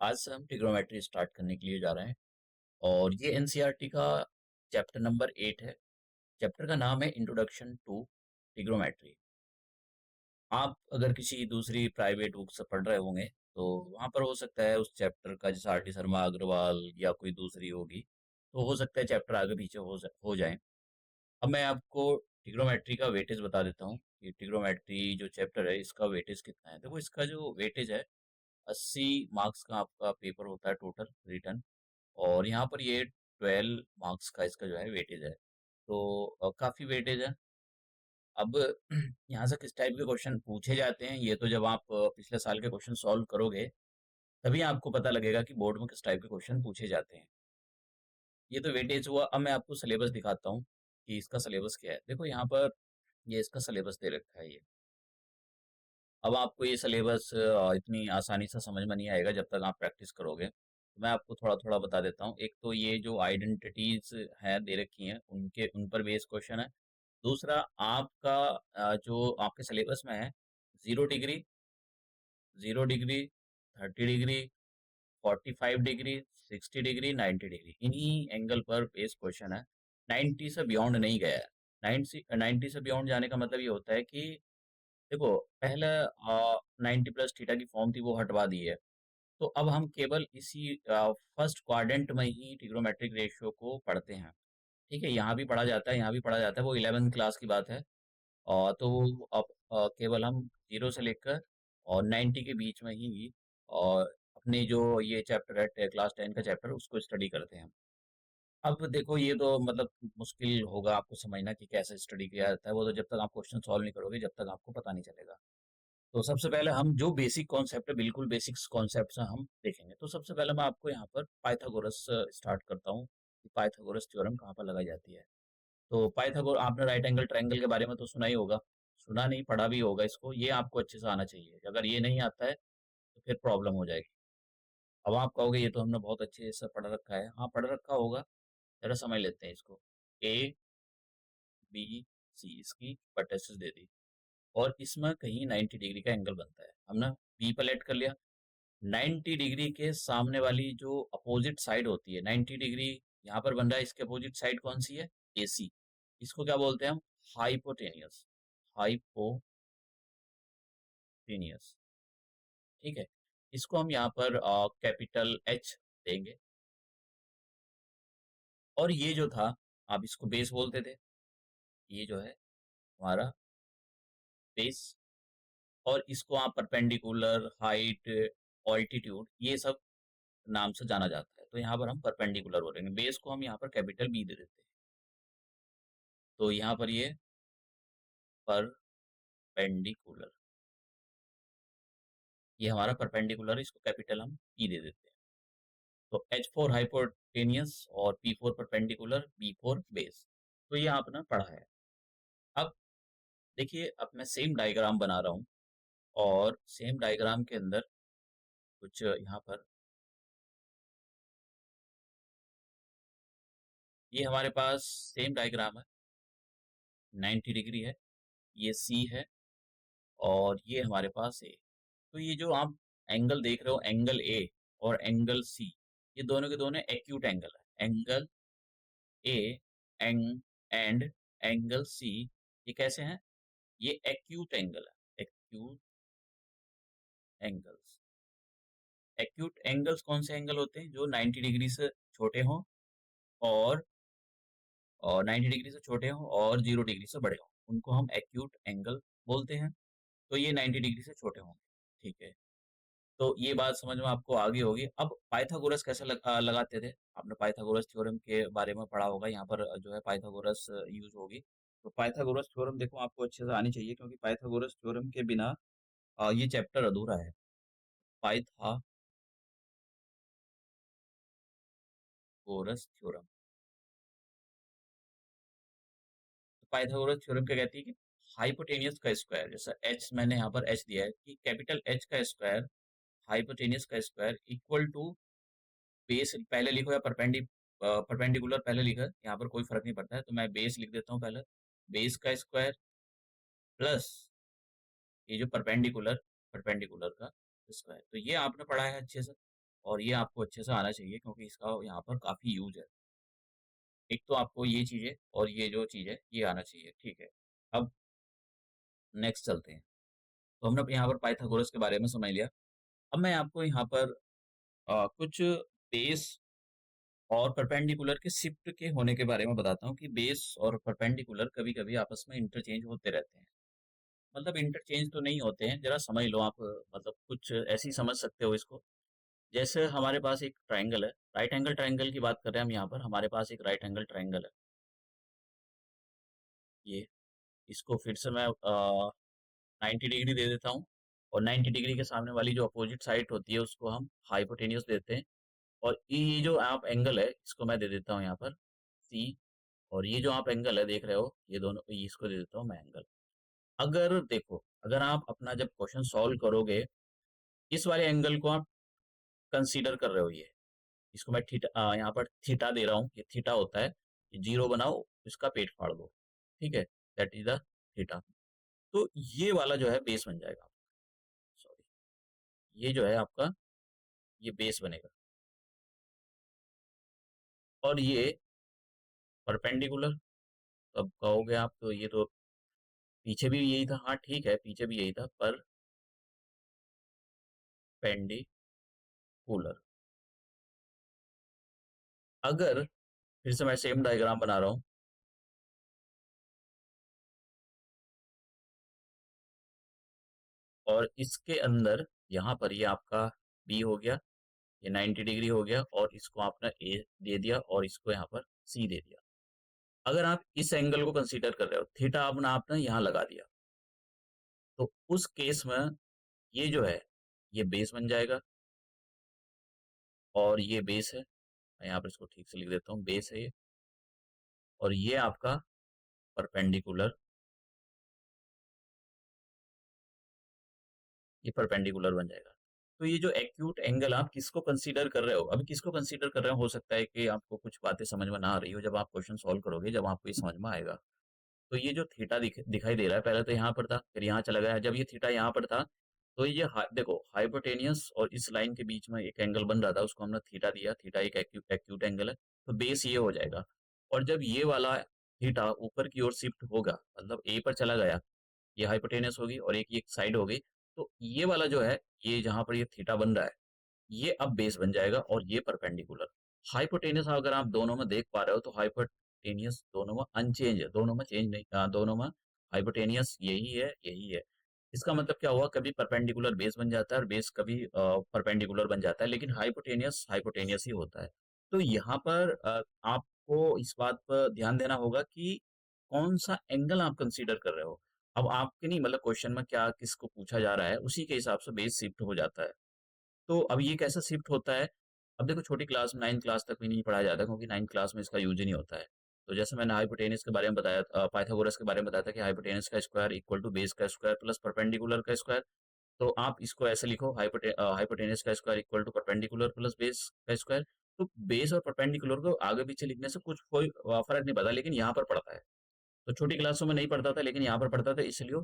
आज से हम ट्रिग्नोमेट्री स्टार्ट करने के लिए जा रहे हैं और ये एनसीईआरटी का चैप्टर नंबर 8 है। चैप्टर का नाम है इंट्रोडक्शन टू ट्रिग्नोमेट्री। आप अगर किसी दूसरी प्राइवेट बुक से पढ़ रहे होंगे तो वहाँ पर हो सकता है उस चैप्टर का, जैसे आर टी शर्मा अग्रवाल या कोई दूसरी होगी, तो हो सकता है चैप्टर आगे पीछे हो जाए। अब मैं आपको ट्रिग्नोमेट्री का वेटेज बता देता हूँ कि ट्रिग्नोमेट्री जो चैप्टर है इसका वेटेज कितना है। देखो, इसका जो वेटेज है 80 मार्क्स का आपका पेपर होता है टोटल रिटर्न, और यहाँ पर ये 12 मार्क्स का इसका जो है वेटेज है। तो काफ़ी वेटेज है। अब यहाँ से किस टाइप के क्वेश्चन पूछे जाते हैं, ये तो जब आप पिछले साल के क्वेश्चन सॉल्व करोगे तभी आपको पता लगेगा कि बोर्ड में किस टाइप के क्वेश्चन पूछे जाते हैं। ये तो वेटेज हुआ। अब मैं आपको सिलेबस दिखाता हूँ कि इसका सिलेबस क्या है। देखो यहाँ पर ये इसका सिलेबस दे रखा है ये। अब आपको ये सिलेबस इतनी आसानी से समझ में नहीं आएगा जब तक आप प्रैक्टिस करोगे, तो मैं आपको थोड़ा थोड़ा बता देता हूँ। एक तो ये जो आइडेंटिटीज हैं दे रखी हैं, उनके उन पर बेस क्वेश्चन है। दूसरा, आपका जो आपके सिलेबस में है, 0 degree, 0 degree, 30 degree, 45 degree, 60 degree, 90 degree, इन्हीं एंगल पर बेस क्वेश्चन है। 90 से बियॉन्ड नहीं गया है। 90 से बियॉन्ड जाने का मतलब ये होता है कि देखो, पहले 90 प्लस थीटा की फॉर्म थी, वो हटवा दी है। तो अब हम केवल इसी फर्स्ट क्वाड्रेंट में ही ट्रिग्नोमेट्रिक रेशियो को पढ़ते हैं। ठीक है, यहाँ भी पढ़ा जाता है, यहाँ भी पढ़ा जाता है, वो 11th क्लास की बात है। और तो वो अब केवल हम 0 से लेकर और 90 के बीच में ही और अपने जो ये चैप्टर है क्लास 10 का चैप्टर, उसको स्टडी करते हैं। अब देखो, ये तो मतलब मुश्किल होगा आपको समझना कि कैसे स्टडी किया जाता है। वो तो जब तक आप क्वेश्चन सॉल्व नहीं करोगे जब तक आपको पता नहीं चलेगा। तो सबसे पहले हम जो बेसिक कॉन्सेप्ट है, बिल्कुल बेसिक्स कॉन्सेप्ट हम देखेंगे। तो सबसे पहले मैं आपको यहाँ पर पाइथागोरस स्टार्ट करता हूँ कि पाइथागोरस थ्योरम कहाँ पर लगाई जाती है। तो पाइथागोर, आपने राइट एंगल ट्रायंगल के बारे में तो सुना ही होगा। सुना नहीं, पढ़ा भी होगा इसको। ये आपको अच्छे से आना चाहिए। अगर ये नहीं आता है तो फिर प्रॉब्लम हो जाएगी। अब आप कहोगे ये तो हमने बहुत अच्छे से पढ़ रखा है। हाँ, पढ़ रखा होगा। जरा समझ लेते हैं इसको। ए बी सी, इसकी वर्टिसेस दे दी, और इसमें कहीं 90 डिग्री का एंगल बनता है। हमने बी पर लेट कर लिया। 90 डिग्री के सामने वाली जो अपोजिट साइड होती है, 90 डिग्री यहाँ पर बन रहा है, इसके अपोजिट साइड कौन सी है? AC। इसको क्या बोलते हैं हम? हाइपोटेनियस। हाइपोटेनियस। ठीक है, इसको हम यहाँ पर कैपिटल H देंगे। और ये जो था, आप इसको बेस बोलते थे, ये जो है हमारा बेस। और इसको आप परपेंडिकुलर, हाइट, ऑल्टीट्यूड, ये सब नाम से जाना जाता है। तो यहाँ पर हम परपेंडिकुलर बोलेंगे, बेस को हम यहाँ पर कैपिटल B दे देते हैं। तो यहाँ पर ये परपेंडिकुलर, ये हमारा परपेंडिकुलर, इसको कैपिटल हम E दे देते हैं। तो H फॉर हाइपोटेनियस और P for perpendicular, B for base. तो ये आपने पढ़ा है। अब देखिए, अब मैं सेम डायग्राम बना रहा हूँ, और सेम डायग्राम के अंदर कुछ यहाँ पर, ये हमारे पास सेम डायग्राम है। 90 डिग्री है, ये C है, और ये हमारे पास A। तो ये जो आप एंगल देख रहे हो, एंगल A और एंगल C, ये दोनों के दोनों एक्यूट एंगल है। Angle A and angle C, ये कैसे हैं? ये एक्यूट एंगल है। Acute angles. एक्यूट एंगल्स कौन से एंगल होते हैं? जो 90 डिग्री से छोटे हों, और 90 डिग्री से छोटे हों और 0 डिग्री से बड़े हों, उनको हम एक्यूट एंगल बोलते हैं। तो ये 90 डिग्री से छोटे होंगे। ठीक है, तो ये बात समझ में आपको आ गई होगी। अब पाइथागोरस कैसे लगाते थे? आपने पाइथागोरस थ्योरम के बारे में पढ़ा होगा। यहाँ पर जो है पाइथागोरस यूज होगी। तो पाइथागोरस थ्योरम देखो आपको अच्छे से आनी चाहिए, क्योंकि पाइथागोरस थ्योरम के बिना ये चैप्टर अधूरा है। Pythagoras theorem. तो पाइथागोरस थ्योरम क्या कहती है कि हाइपोटेनियस का स्क्वायर, जैसा एच मैंने यहाँ पर एच दिया है, कि कैपिटल एच का स्क्वायर, हाइपोटेनियस का स्क्वायर इक्वल टू बेस पहले लिखो या परपेंडिकुलर पहले लिखो, यहाँ पर कोई फर्क नहीं पड़ता है। तो मैं बेस लिख देता हूँ पहले। बेस का स्क्वायर प्लस ये जो परपेंडिकुलर, परपेंडिकुलर का स्क्वायर। तो ये आपने पढ़ा है अच्छे से। और ये आपको अच्छे से आना चाहिए क्योंकि इसका यहाँ पर काफ़ी यूज़ है। एक तो आपको ये चीज़ें और ये जो चीज़ है ये आना चाहिए, ठीक है। अब नेक्स्ट चलते हैं। तो हमने यहाँ पर पाइथागोरस के बारे में समझ लिया। अब मैं आपको यहाँ पर कुछ बेस और परपेंडिकुलर के शिफ्ट के होने के बारे में बताता हूँ कि बेस और परपेंडिकुलर कभी-कभी आपस में इंटरचेंज होते रहते हैं। मतलब इंटरचेंज तो नहीं होते हैं, ज़रा समझ लो आप, मतलब कुछ ऐसे ही समझ सकते हो इसको। जैसे हमारे पास एक ट्रायंगल है, राइट एंगल ट्रायंगल की बात कर रहे हैं हम यहाँ पर, हमारे पास एक राइट एंगल ट्रायंगल है, ये। इसको फिर से मैं 90 डिग्री दे देता हूँ और 90 डिग्री के सामने वाली जो अपोजिट साइड होती है उसको हम हाइपोटेन्यूस देते हैं। और ये जो आप एंगल है इसको मैं दे देता हूँ यहाँ पर सी। और ये जो आप एंगल है देख रहे हो, ये दोनों, इसको दे देता हूँ मैं एंगल। अगर देखो, अगर आप अपना जब क्वेश्चन सॉल्व करोगे, इस वाले एंगल को आप कंसीडर कर रहे हो, ये इसको मैं थीटा, यहाँ पर थीटा दे रहा हूँ, ये थीटा होता है। ये जीरो बनाओ, इसका पेट फाड़ दो, ठीक है, दैट इज द थीटा। तो ये वाला जो है बेस बन जाएगा, सॉरी, ये जो है आपका, ये बेस बनेगा। और ये परपेंडिकुलर, अब कहोगे आप तो ये तो पीछे भी यही था, हाँ ठीक है, पीछे भी यही था, पर पेंडिकुलर। अगर फिर से मैं सेम डायग्राम बना रहा हूँ, और इसके अंदर यहाँ पर ये आपका बी हो गया, ये 90 डिग्री हो गया, और इसको आपने ए दे दिया और इसको यहाँ पर सी दे दिया। अगर आप इस एंगल को कंसीडर कर रहे हो, थीटा अपना आपने यहाँ लगा दिया, तो उस केस में ये जो है ये बेस बन जाएगा। और ये बेस है, मैं यहाँ पर इसको ठीक से लिख देता हूँ, बेस है ये। और ये आपका परपेंडिकुलर, ये परपेंडिकुलर बन जाएगा। तो ये जो एक्यूट एंगल आप किसको कंसीडर कर रहे हो, अभी किसको कंसीडर कर रहे हो सकता है कि आपको कुछ बातें समझ में ना आ रही हो, जब आप क्वेश्चन सॉल्व करोगे जब आपको ये समझ में आएगा। तो ये जो थीटा दिखाई दे रहा है, पहले तो यहाँ पर था, फिर यहाँ चला गया, जब ये थीटा यहाँ पर था, तो ये देखो हाइपोटेनियस और इस लाइन के बीच में एक एंगल बन रहा था, उसको हमने थीटा दिया, थीटा एक एक्यूट एंगल है, तो बेस ये हो जाएगा। और जब ये वाला थीटा ऊपर की ओर शिफ्ट होगा, मतलब ए पर चला गया, ये हाइपोटेनस होगी और एक ये साइड हो गई, तो ये वाला जो है, ये जहां पर ये थीटा बन रहा है, ये अब बेस बन जाएगा और ये परपेंडिकुलर। हाइपोटेनस अगर आप दोनों में देख पा रहे हो तो हाइपोटेनियस दोनों में अनचेंज है, दोनों में चेंज नहीं, दोनों में हाइपोटेनियस यही है, यही है। इसका मतलब क्या हुआ, कभी परपेंडिकुलर बेस बन जाता है और बेस कभी परपेंडिकुलर बन जाता है, लेकिन हाइपोटेनियस हाइपोटेनियस ही होता है। तो यहाँ पर आपको इस बात पर ध्यान देना होगा कि कौन सा एंगल आप कंसीडर कर रहे हो। अब आपके नहीं, मतलब क्वेश्चन में क्या किसको पूछा जा रहा है उसी के हिसाब से बेस शिफ्ट हो जाता है। तो अब ये कैसे शिफ्ट होता है, अब देखो छोटी क्लास में 9th क्लास तक भी नहीं पढ़ाया जाता क्योंकि 9th क्लास में इसका यूज ही नहीं होता है। तो जैसे मैंने हाइपोटेनस के बारे में बताया, पाइथागोरस के बारे में बताया था कि हाइपोटेनस का स्क्वायर इक्वल टू बेस का स्क्वायर प्लस परपेंडिकुलर का स्क्वायर। तो आप इसको ऐसे लिखो, हाइपोटेनस का square equal to perpendicular plus base का स्क्वायर। तो बेस और परपेंडिकुलर को आगे पीछे लिखने से कुछ कोई फर्क नहीं पड़ता, लेकिन यहाँ पर पड़ता है। तो छोटी क्लासों में नहीं पढ़ता था लेकिन यहाँ पर पढ़ता था, इसलिए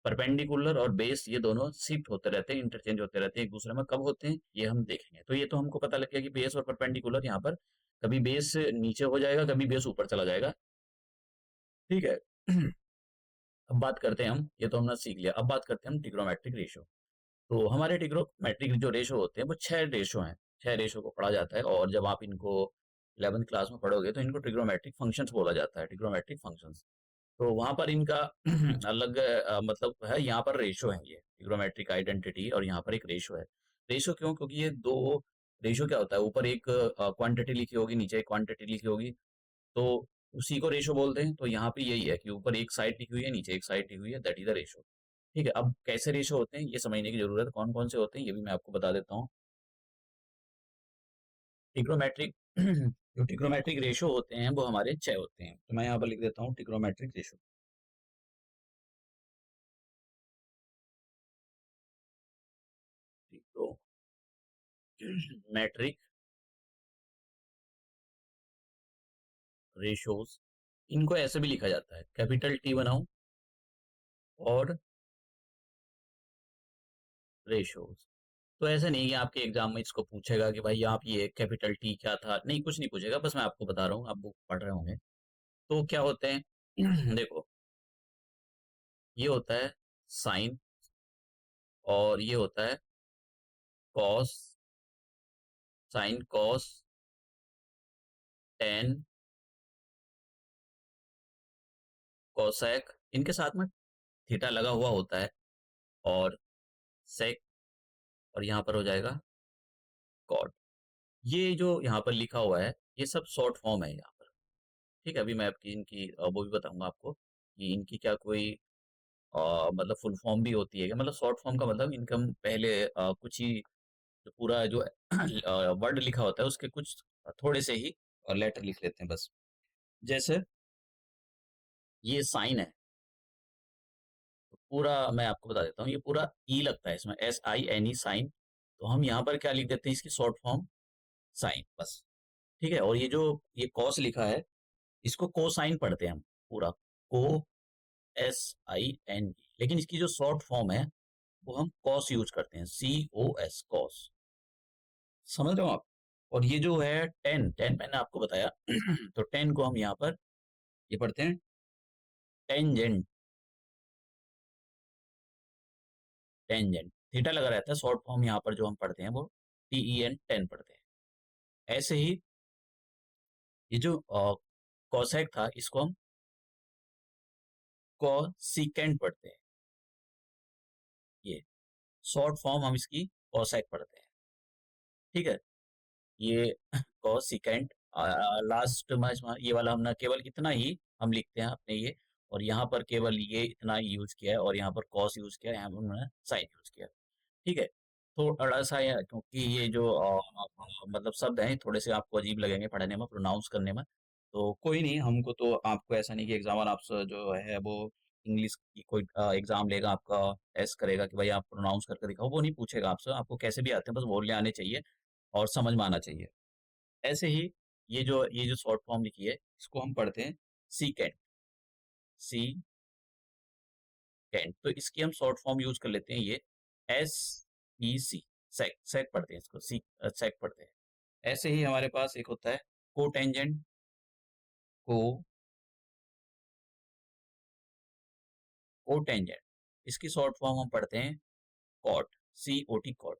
परपेंडिकुलर और बेस ये दोनों शिफ्ट होते रहते हैं, इंटरचेंज होते रहते हैं एक दूसरे में, कब होते हैं ये हम देखेंगे। तो ये तो हमको पता लग गया कि बेस और परपेंडिकुलर यहाँ पर कभी बेस नीचे हो जाएगा, कभी बेस ऊपर चला जाएगा, ठीक है। अब बात करते हैं हम, ये तो हमने सीख लिया, अब बात करते हैं हम ट्रिग्नोमेट्रिक रेशो। तो हमारे ट्रिग्नोमेट्रिक जो रेशो होते हैं वो 6 रेशो हैं, 6 रेशो को पढ़ा जाता है, और जब आप इनको 11th क्लास में पढ़ोगे तो इनको ट्रिग्नोमेट्रिक फंक्शंस बोला जाता है, ट्रिग्नोमेट्रिक फंक्शंस। तो वहाँ पर इनका अलग मतलब है, यहाँ पर रेशो है, ये ट्रिग्नोमेट्रिक आइडेंटिटी, और यहाँ पर एक रेशो है। रेशो क्यों, क्योंकि ये दो, रेशो क्या होता है, ऊपर एक क्वांटिटी लिखी होगी, नीचे एक क्वांटिटी लिखी होगी, तो उसी को रेशो बोलते हैं। तो यहाँ पे यही है कि ऊपर एक साइड लिखी हुई है, नीचे एक साइड लिखी हुई है, दैट इज द रेशो, ठीक है। अब कैसे रेशो होते हैं ये समझने की जरूरत है, कौन कौन से होते हैं ये भी मैं आपको बता देता हूँ। ट्रिग्नोमेट्रिक जो ट्रिग्नोमेट्रिक रेशो होते हैं वो हमारे 6 होते हैं, तो मैं यहाँ पर लिख देता हूँ ट्रिग्नोमेट्रिक रेशो। ट्रिग्नोमेट्रिक रेशोज, इनको ऐसे भी लिखा जाता है, कैपिटल टी बनाओ और रेशोज, तो ऐसा नहीं है कि आपके एग्जाम में इसको पूछेगा कि भाई आप ये कैपिटल टी क्या था, नहीं कुछ नहीं पूछेगा, बस मैं आपको बता रहा हूँ, आप बुक पढ़ रहे होंगे। तो क्या होते हैं देखो, ये होता है साइन, और ये होता है cos, sign cos, tan, cosec, इनके साथ में थीटा लगा हुआ होता है, और सेक, और यहाँ पर हो जाएगा कॉट। ये जो यहाँ पर लिखा हुआ है, ये सब शॉर्ट फॉर्म है यहाँ पर। ठीक है, अभी मैं आपकी इनकी वो भी बताऊंगा आपको कि इनकी क्या कोई मतलब फुल फॉर्म भी होती है क्या। मतलब शॉर्ट फॉर्म का मतलब इनकम पहले कुछ ही, जो पूरा जो वर्ड लिखा होता है उसके कुछ थोड़े से ही लेटर लिख लेते हैं बस। जैसे ये साइन है, तो पूरा मैं आपको बता देता हूँ, ये पूरा ई लगता है इसमें, SINE साइन। तो हम यहाँ पर क्या लिख देते हैं, इसकी शॉर्ट फॉर्म साइन बस। ठीक है, और ये जो ये कॉस लिखा है, इसको कोसाइन पढ़ते हैं हम पूरा, को SIN, लेकिन इसकी जो शॉर्ट फॉर्म है वो हम कॉस यूज करते हैं, COS कॉस। समझ रहे हो आप। और ये जो है टेन, टेन मैंने आपको बताया तो टेन को हम यहाँ पर ये पढ़ते हैं टेंजेंट, टेंजेंट थीटा लगा रहता है, शॉर्ट फॉर्म यहाँ पर जो हम पढ़ते हैं वो TEN, टेन पढ़ते हैं। ऐसे ही ये जो कॉसेक था, इसको हम कॉसिकेंट पढ़ते हैं। ये शॉर्ट फॉर्म हम इसकी कॉसेक पढ़ते हैं। ठीक है, ये कॉसिकेंट, लास्ट में ये वाला हमने केवल इतना ही हम लिखते हैं अपने ये, और यहाँ पर केवल ये इतना ही यूज किया है, और यहाँ पर कॉस यूज किया है, यहाँ पर उन्होंने साइन यूज किया है। ठीक है, थोड़ा सा क्योंकि ये जो मतलब शब्द हैं थोड़े से आपको अजीब लगेंगे पढ़ने में, प्रोनाउंस करने में, तो कोई नहीं, हमको तो आपको ऐसा नहीं कि एग्जाम आपसे जो है वो इंग्लिश की कोई एग्जाम लेगा आपका, टेस्ट करेगा कि भाई आप प्रोनाउंस करके दिखाओ, वो नहीं पूछेगा आपसे, आपको कैसे भी आते हैं बस बोलने आने चाहिए और समझ में आना चाहिए। ऐसे ही ये जो शॉर्ट फॉर्म लिखी है, इसको हम पढ़ते हैं सीकेंट, सी कैंट। तो इसकी हम शॉर्ट फॉर्म यूज कर लेते हैं, ये SEC, सेक, सेक पढ़ते हैं इसको, सेक पढ़ते हैं। ऐसे ही हमारे पास एक होता है कोटेंजेंट, को कोटेंजेंट, इसकी शॉर्ट फॉर्म हम पढ़ते हैं कॉट, COT कॉट।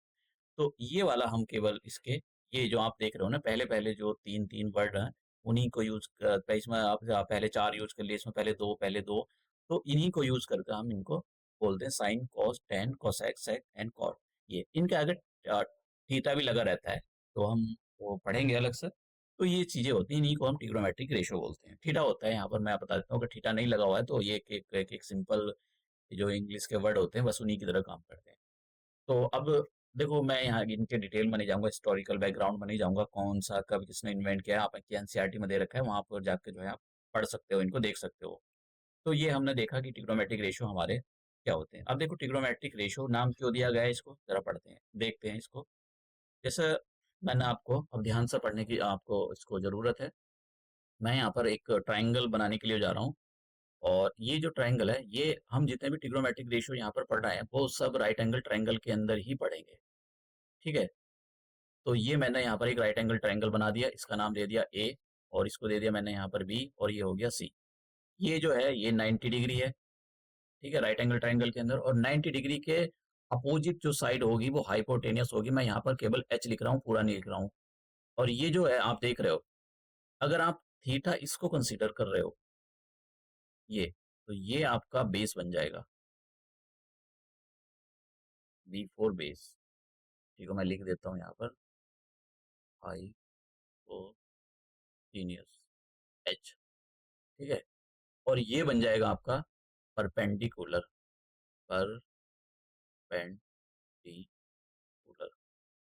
तो ये वाला हम केवल इसके, ये जो आप देख रहे हो ना, पहले पहले जो तीन तीन वर्ड हैं, उन्हीं को यूज कर, इसमें आप पहले चार यूज कर लिए, इसमें पहले दो, तो इन्हीं को यूज करके हम इनको बोलते हैं sine, cos, tan, cosec, sec and cot. ये इनके आगे थीटा भी लगा रहता है, तो हम वो पढ़ेंगे अलग से। तो ये चीजें होती हैं, इन्हीं को हम ट्रिग्नोमेट्रिक रेशियो बोलते हैं। थीटा होता है यहाँ पर, मैं बता देता हूँ कि थीटा नहीं लगा हुआ है, तो ये एक सिंपल जो इंग्लिश के वर्ड होते हैं बस उन्हीं की तरह काम करते हैं। तो अब देखो, मैं यहाँ इनके डिटेल में नहीं जाऊंगा, हिस्टोरिकल बैकग्राउंड में नहीं जाऊंगा, कौन सा कब किसने इन्वेंट किया, आपकी एनसीईआरटी में दे रखा है, वहां पर जाकर जो है आप पढ़ सकते हो, इनको देख सकते हो। तो ये हमने देखा कि ट्रिग्नोमेट्रिक रेशियो हमारे क्या होते हैं। अब देखो, ट्रिग्नोमेट्रिक रेशियो नाम क्यों दिया गया है, इसको जरा पढ़ते हैं, देखते हैं इसको। जैसे मैंने आपको अब ध्यान से पढ़ने की आपको इसको जरूरत है। मैं यहाँ पर एक ट्राइंगल बनाने के लिए जा रहा हूँ, और ये जो ट्राइंगल है, ये हम जितने भी ट्रिग्नोमेट्रिक रेशियो यहाँ पर पढ़ रहे हैं वो सब राइट एंगल ट्राइंगल के अंदर ही पढ़ेंगे। ठीक है, तो ये मैंने यहाँ पर एक राइट एंगल ट्राइंगल बना दिया, इसका नाम दे दिया ए, और इसको दे दिया मैंने यहाँ पर बी, और ये हो गया सी। ये जो है ये 90 डिग्री है। ठीक है, राइट एंगल ट्राइंगल के अंदर, और 90 डिग्री के अपोजिट जो साइड होगी वो हाइपोटेनियस होगी। मैं यहाँ पर केवल एच लिख रहा हूँ, पूरा नहीं लिख रहा हूँ। और ये जो है आप देख रहे हो, अगर आप थीटा इसको कंसीडर कर रहे हो, ये, तो ये आपका बेस बन जाएगा, B4 बेस। ठीक है, मैं लिख देता हूँ यहाँ पर हाइपोटेनियस एच। ठीक है, और ये बन जाएगा आपका परपेंडिकुलर, परपेंडिकुलर,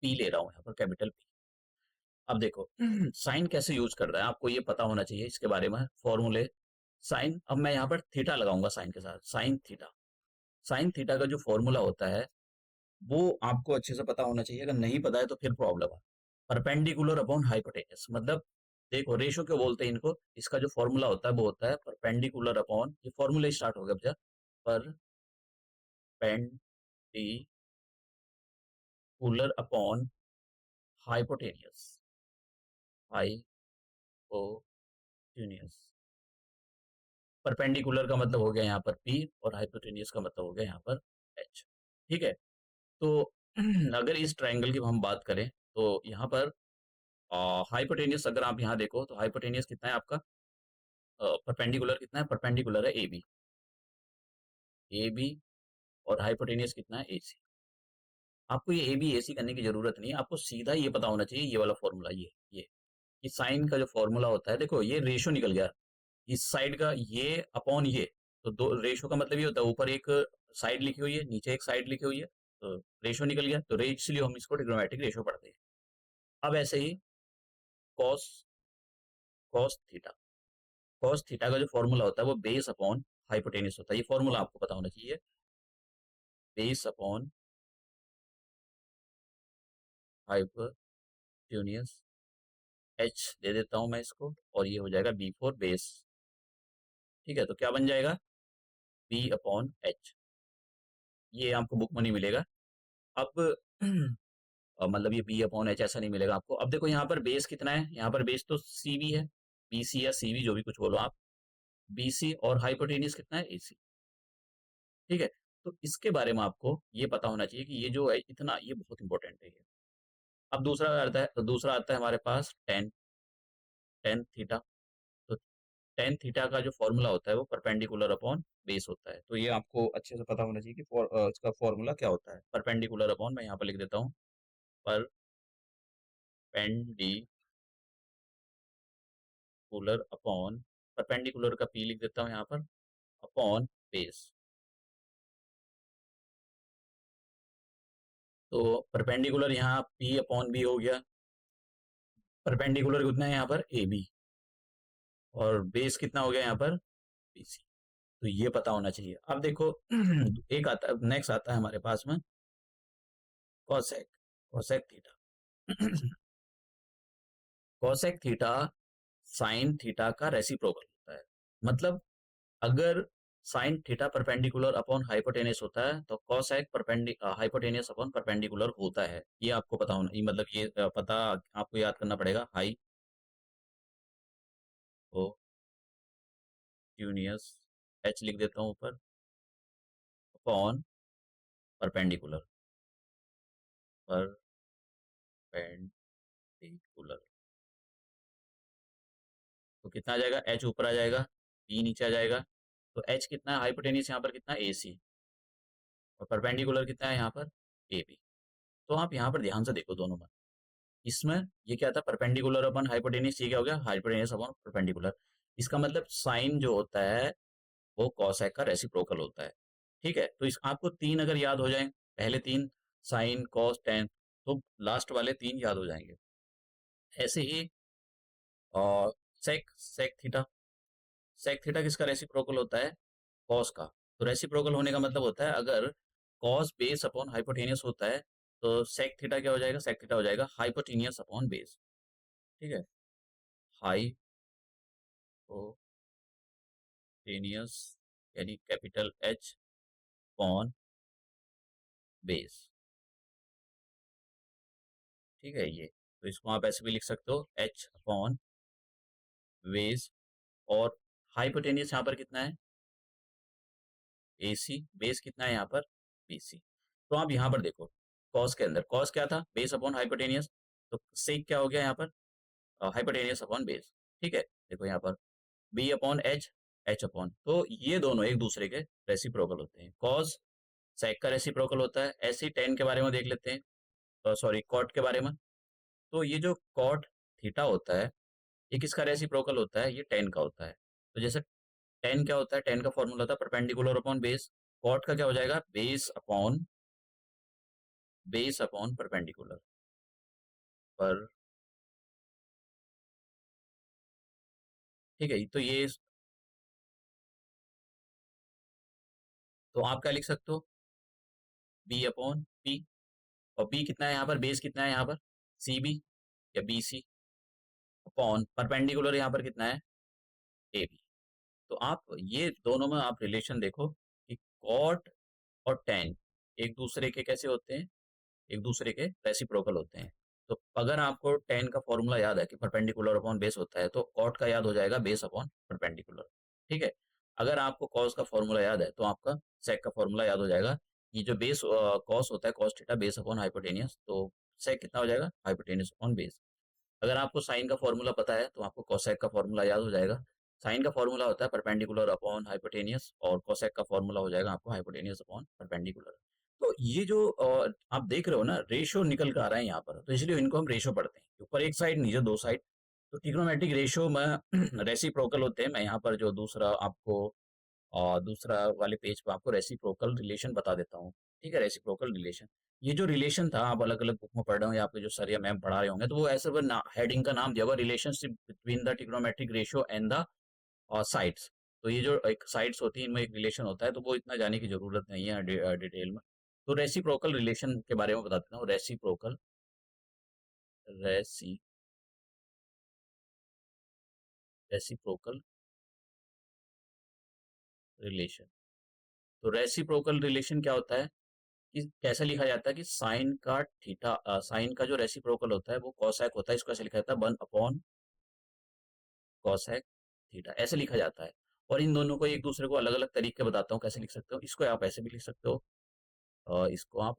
पी ले रहा हूँ यहाँ पर, कैपिटल पी। अब देखो साइन कैसे यूज करता है, आपको ये पता होना चाहिए इसके बारे में, फॉर्मूले। साइन, अब मैं यहाँ पर थीटा लगाऊंगा साइन के साथ, साइन थीटा। साइन थीटा का जो फॉर्मूला होता है वो आपको अच्छे से पता होना चाहिए, अगर नहीं पता है तो फिर प्रॉब्लम है। परपेंडिकुलर अपॉन हाइपोटेनस, मतलब देखो रेशो क्यों बोलते हैं इनको, इसका जो फॉर्मूला होता है वो होता है परपेंडिकुलर अपॉन, ये फॉर्मूला स्टार्ट हो गया, perpendicular perpendicular upon hypotenuse, hypotenuse. Perpendicular का मतलब हो गया यहाँ पर P और हाइपोटेनियस का मतलब हो गया यहाँ पर H। ठीक है, तो अगर इस ट्रायंगल की हम बात करें तो यहाँ पर हाइपोटेनियस अगर आप यहाँ देखो तो हाइपोटेनियस कितना है आपका, परपेंडिकुलर कितना है, परपेंडिकुलर है AB, AB और हाइपोटेनियस कितना है AC। आपको ये AB AC करने की जरूरत नहीं है, आपको सीधा ये पता होना चाहिए ये वाला फॉर्मूला, ये साइन का जो फॉर्मूला होता है, देखो ये रेशो निकल गया इस साइड का, ये अपॉन ये, तो दो रेशो का मतलब ये होता है ऊपर एक साइड लिखी हुई है नीचे एक साइड लिखी हुई है, तो रेशो निकल गया, तो इसलिए हम इसको ट्रिग्नोमेट्रिक रेशो पढ़ते हैं। अब ऐसे ही cos cos theta, cos theta का जो फॉर्मूला होता है वो बेस अपॉन हाइपोटेनियस होता है, ये फॉर्मूला आपको पता होना चाहिए, बेस अपॉन हाइपोटेनियस, एच दे देता हूं मैं इसको, और ये हो जाएगा बी फॉर बेस। ठीक है, तो क्या बन जाएगा, बी अपॉन एच, ये आपको बुक में नहीं मिलेगा। अब मतलब ये बी अपॉन एच ऐसा नहीं मिलेगा आपको। अब देखो यहाँ पर बेस कितना है, यहाँ पर बेस तो सी बी है, बी सी या सी बी जो भी कुछ बोलो आप, बी सी, और हाइपोटेनियस कितना है, ए सी। ठीक है, तो इसके बारे में आपको ये पता होना चाहिए कि ये जो है इतना, ये बहुत इंपॉर्टेंट है ये। अब दूसरा आता है हमारे पास टेन, टेन थीटा। तो टेन थीटा का जो फॉर्मूला होता है वो परपेंडिकुलर अपॉन बेस होता है, तो ये आपको अच्छे से पता होना चाहिए कि इसका फॉर्मूला क्या होता है। परपेंडिकुलर अपॉन, मैं यहाँ पर लिख देता हूँ, परपेंडिकुलर अपॉन, परपेंडिकुलर का पी लिख देता हूँ यहाँ पर, अपॉन बेस। तो परपेंडिकुलर यहाँ पी अपॉन बी हो गया, परपेंडिकुलर कितना है यहाँ पर ए बी, और बेस कितना हो गया यहाँ पर बी सी। तो ये पता होना चाहिए। अब देखो एक आता है, नेक्स्ट आता है हमारे पास में cosec, cosec theta. Cosec theta sine theta का रेसिप्रोकल होता है, मतलब अगर sine theta perpendicular upon hypotenuse होता है तो कॉसेक हाइपोटेनियस अपॉन परपेंडिकुलर होता है, ये आपको पता होना, ये मतलब ये पता आपको याद करना पड़ेगा। हाइपोटेनियस, एच लिख देता हूँ ऊपर, अपॉन परपेंडिकुलर, परपेंडिकुलर, तो कितना आ जाएगा, एच ऊपर आ जाएगा, बी नीचे आ जाएगा, तो एच कितना है, हाइपोटेनियस यहाँ पर कितना है, ए सी, और परपेंडिकुलर कितना है यहाँ पर, ए बी। तो आप यहाँ पर ध्यान से देखो दोनों में, इसमें ये क्या था, परपेंडिकुलर अपन हाइपोटेनियस, ये क्या हो गया, हाइपोटेनियस अपन परपेंडिकुलर। इसका मतलब साइन जो होता है वो कॉसेक का रेसिप्रोकल होता है। ठीक है, तो इस आपको तीन अगर याद हो जाएं, पहले तीन साइन कॉस टेन, तो लास्ट वाले तीन याद हो जाएंगे। ऐसे ही और सेक सेक थीटा, सेक थीटा किसका रेसिप्रोकल होता है, कॉस का। तो रेसिप्रोकल होने का मतलब होता है अगर कॉस बेस अपॉन हाइपोटेनियस होता है तो सेक थीटा क्या हो जाएगा, सेक थीटा हो जाएगा हाइपोटेनियस अपॉन बेस। ठीक है, हाइपोटेनियस यानी कैपिटल एच अपॉन बेस। ठीक है, ये तो इसको आप ऐसे भी लिख सकते हो, एच अपॉन बेस, और हाइपोटेनियस यहाँ पर कितना है, ए सी, बेस कितना है यहाँ पर, बी सी। तो आप यहाँ पर देखो, कॉस के अंदर कॉस क्या था, बेस अपॉन हाइपोटेनियस, तो सेक क्या हो गया यहाँ पर, हाइपोटेनियस अपॉन बेस। ठीक है, देखो यहाँ पर B upon H, H upon, तो ये दोनों एक दूसरे के रेसिप्रोकल होते हैं, कॉस सेक का रेसिप्रोकल होता है। ऐसे ही टेन के बारे में देख लेते हैं, सॉरी कॉट के बारे में। तो ये जो कॉट थीटा होता है ये किसका रेसिप्रोकल होता है, ये टेन का होता है। तो जैसे टेन क्या होता है, टेन का फॉर्मूला होता है परपेंडिकुलर अपॉन बेस, कॉट का क्या हो जाएगा, बेस अपॉन परपेंडिकुलर पर। ठीक है, तो ये, तो आप क्या लिख सकते हो, बी अपॉन पी, और बी कितना है यहाँ पर, बेस कितना है यहाँ पर, सी बी या बी सी, अपॉन परपेंडिकुलर यहाँ पर कितना है, ए बी। तो आप ये दोनों में आप रिलेशन देखो कि कॉट और टेन एक दूसरे के कैसे होते हैं, एक दूसरे के रेसिप्रोकल होते हैं। तो अगर आपको टेन का फॉर्मूला याद है कि परपेंडिकुलर अपॉन बेस होता है, तो कॉट का याद हो जाएगा बेस अपॉन परपेंडिकुलर। ठीक है। अगर आपको कॉस का फॉर्मूला याद है, तो आपका सेक का फॉर्मूला याद हो जाएगा। ये जो बेस कॉस होता है, cos theta base upon hypotenuse, तो सेक कितना हो जाएगा, हाइपोटेनियस अपॉन बेस। अगर आपको साइन का फॉर्मूला पता है, तो आपको कोसेक का फॉर्मूला याद हो जाएगा। साइन का फॉर्मूला होता है परपेंडिकुलर अपॉन हाइपोटेनियस, और कोसेक का फॉर्मूला हो जाएगा आपको हाइपोटेनियस अपॉन परपेंडिकुलर। तो ये जो आप देख रहे हो ना, रेशो निकल कर आ रहा है यहाँ पर, तो इसलिए इनको हम रेशो पढ़ते हैं, ऊपर एक साइड नीचे दो साइड। तो ट्रिग्नोमेट्रिक रेशो में रेसिप्रोकल होते हैं। मैं यहाँ पर जो दूसरा आपको दूसरा वाले पेज पे आपको रेसिप्रोकल रिलेशन बता देता हूँ। ठीक है, रेसिप्रोकल रिलेशन, ये जो रिलेशन था, आप अलग अलग बुक में पढ़ रहे हो या आपके जो सर या मैम पढ़ा रहे होंगे, तो वो ऐसे वो हेडिंग का नाम दिया हुआ, relationship between the trigonometric ratio and the sides. तो ये जो एक साइड्स होती है, इनमें एक रिलेशन होता है, तो वो इतना जाने की जरूरत नहीं है डिटेल में। तो रेसिप्रोकल रिलेशन के बारे में बता देता हूँ। रेसी रेसिप्रोकल रिलेशन। तो रेसिप्रोकल रिलेशन क्या होता है, कि कैसे लिखा जाता है कि साइन का थीटा, साइन का जो रेसिप्रोकल होता है वो कॉसेक होता है। इसको ऐसे लिखा जाता है, 1 अपॉन कॉसेक थीटा, ऐसे लिखा जाता है। और इन दोनों को एक दूसरे को अलग अलग तरीके बताता हूँ कैसे लिख सकते हो। इसको आप ऐसे भी लिख सकते हो, इसको आप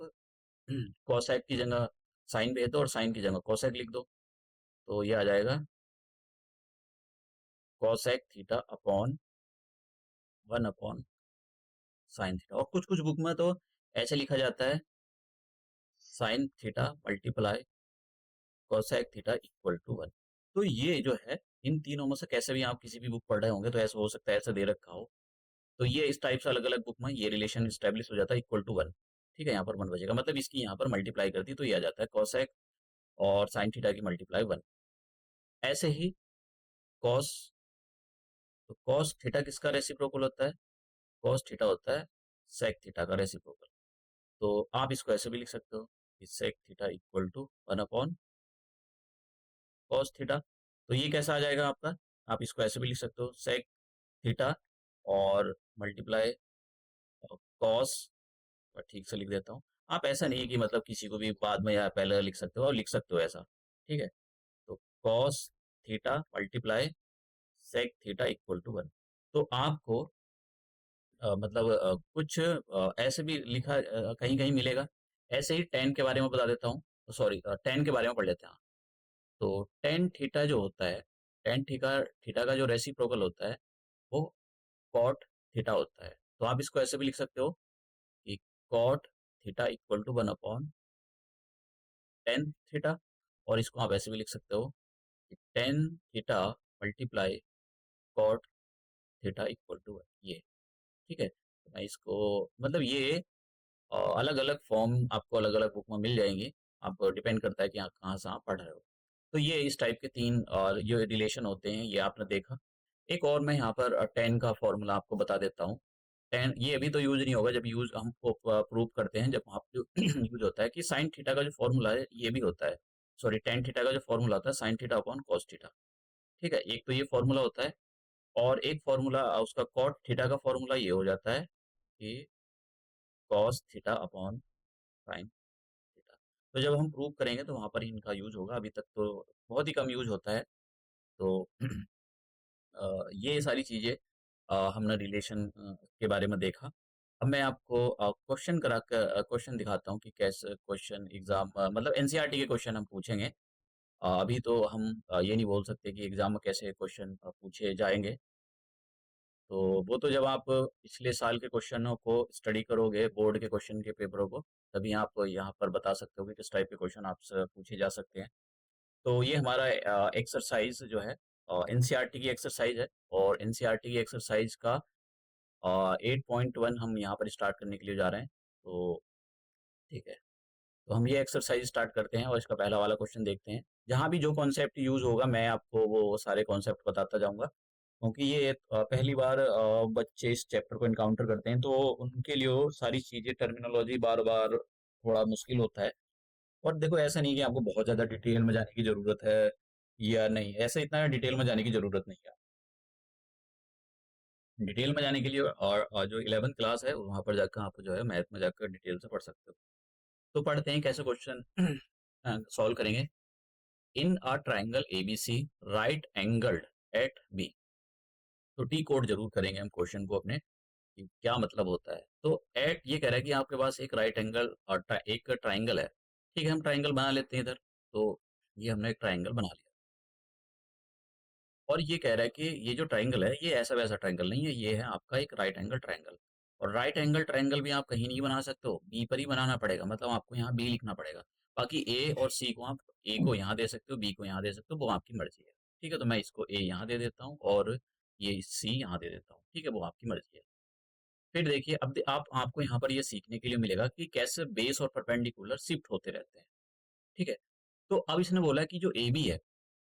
कॉसेक की जगह साइन भेज दो और साइन की जगह कॉसेक लिख दो, तो ये आ जाएगा cosec theta upon 1 upon sine theta. और कुछ कुछ बुक में तो ऐसे लिखा जाता है, sine theta multiply cosec theta equal to 1। तो ये जो है, इन तीनों में से कैसे भी आप किसी भी बुक पढ़ रहे होंगे, तो ऐसा हो सकता है ऐसा दे रखा हो। तो ये इस टाइप से अलग अलग बुक में ये रिलेशन स्टैब्लिश हो जाता है, इक्वल टू 1। ठीक है, यहाँ पर 1 बचेगा, मतलब इसकी यहाँ पर मल्टीप्लाई कर दी तो ये आ जाता है कोसेक और साइन थीटा की मल्टीप्लाई 1। ऐसे ही कॉस, तो कॉस थीटा किसका रेसिप्रोकल होता है, कॉस थीटा होता है सेक थीटा का रेसिप्रोकल। तो आप इसको ऐसे भी लिख सकते हो कि sec theta equal to 1 upon cos theta. तो ये कैसा आ जाएगा आपका, आप इसको ऐसे भी लिख सकते हो, सेक थीटा और मल्टीप्लाई कॉस, और ठीक से लिख देता हूँ। आप ऐसा नहीं है कि मतलब किसी को भी बाद में या पहले लिख सकते हो, और लिख सकते हो ऐसा। ठीक है, तो cos theta multiply sec theta equal to 1। तो आपको मतलब कुछ ऐसे भी लिखा कहीं कहीं मिलेगा। ऐसे ही टेन के बारे में बता देता हूँ, सॉरी टेन के बारे में पढ़ लेते हैं। तो टेन थीटा जो होता है, टेन थीटा थीटा का जो रेसिप्रोकल होता है वो कॉट थीटा होता है। तो आप इसको ऐसे भी लिख सकते हो कि cot theta equal to 1 upon tan theta. और इसको आप ऐसे भी लिख सकते हो कि tan theta multiply cot theta equal to ये। ठीक है, तो मैं इसको मतलब ये अलग अलग फॉर्म आपको अलग अलग बुक में मिल जाएंगी। आप डिपेंड करता है कि आप कहाँ से आप पढ़ रहे हो। तो ये इस टाइप के तीन और जो रिलेशन होते हैं, ये आपने देखा। एक और मैं यहाँ पर टेन का फॉर्मूला आपको बता देता हूँ। टेन ये अभी तो यूज नहीं होगा, जब यूज हम प्रूव करते हैं, जब वहाँ पे यूज होता है कि साइन थीटा का जो फॉर्मूला है ये भी होता है, सॉरी टेन थीटा का जो फॉर्मूला होता है sine theta upon cos theta. ठीक है, एक तो ये फॉर्मूला होता है, और एक फॉर्मूला उसका कॉट थीटा का फॉर्मूला ये हो जाता है कि cos theta upon sine theta. तो जब हम प्रूव करेंगे तो वहाँ पर ही इनका यूज होगा, अभी तक तो बहुत ही कम यूज होता है। तो ये सारी चीज़ें हमने रिलेशन के बारे में देखा। अब मैं आपको क्वेश्चन करा कर क्वेश्चन दिखाता हूँ कि कैसे क्वेश्चन एग्जाम मतलब एनसीईआरटी के क्वेश्चन हम पूछेंगे। अभी तो हम ये नहीं बोल सकते कि एग्जाम में कैसे क्वेश्चन पूछे जाएंगे। तो वो तो जब आप पिछले साल के क्वेश्चनों को स्टडी करोगे, बोर्ड के क्वेश्चन के पेपरों को, तभी आप यहाँ पर बता सकते हो कि किस टाइप के क्वेश्चन आपसे पूछे जा सकते हैं। तो ये हमारा एक्सरसाइज जो है एनसीईआरटी की एक्सरसाइज है, और एनसीईआरटी की एक्सरसाइज का 8.1 हम यहाँ पर स्टार्ट करने के लिए जा रहे हैं। तो ठीक है, तो हम ये एक्सरसाइज स्टार्ट करते हैं और इसका पहला वाला क्वेश्चन देखते हैं। जहाँ भी जो कॉन्सेप्ट यूज होगा मैं आपको वो सारे कॉन्सेप्ट बताता जाऊंगा, क्योंकि ये पहली बार बच्चे इस चैप्टर को इनकाउंटर करते हैं, तो उनके लिए वो सारी चीजें टर्मिनोलॉजी बार बार थोड़ा मुश्किल होता है। और देखो ऐसा नहीं कि आपको बहुत ज्यादा डिटेल में जाने की जरूरत है या नहीं, ऐसे इतना डिटेल में जाने की जरूरत नहीं है। डिटेल में जाने के लिए और जो 11th क्लास है वहाँ पर जाकर आप जो है मैथ में जाकर डिटेल से पढ़ सकते हो। तो पढ़ते हैं कैसे क्वेश्चन सॉल्व करेंगे। In a triangle ABC right angled at B. तो टी कोड जरूर करेंगे हम क्वेश्चन को अपने कि क्या मतलब होता है। तो एट ये कह रहा है कि आपके पास एक राइट एंगल और एक ट्राइंगल है। ठीक है, हम ट्राइंगल बना लेते हैं इधर। तो ये हमने एक ट्राइंगल बना लिया और ये कह रहा है कि ये जो ट्राइंगल है ये ऐसा वैसा ट्राइंगल नहीं है, ये है आपका एक राइट एंगल ट्राइंगल। और राइट एंगल ट्राइंगल भी आप कहीं नहीं बना सकते हो, बी पर ही बनाना पड़ेगा, मतलब आपको यहाँ बी लिखना पड़ेगा। बाकी ए और सी को आप ए को यहाँ दे सकते हो, बी को यहाँ दे सकते हो, वो आपकी मर्जी है। ठीक है, तो मैं इसको ए यहाँ दे देता हूँ और ये सी यहाँ दे देता हूँ। ठीक है, वो आपकी मर्जी है। फिर देखिए अब आप आपको यहाँ पर ये सीखने के लिए मिलेगा कि कैसे बेस और परपेंडिकुलर शिफ्ट होते रहते हैं। ठीक है, तो अब इसने बोला कि जो ए बी है,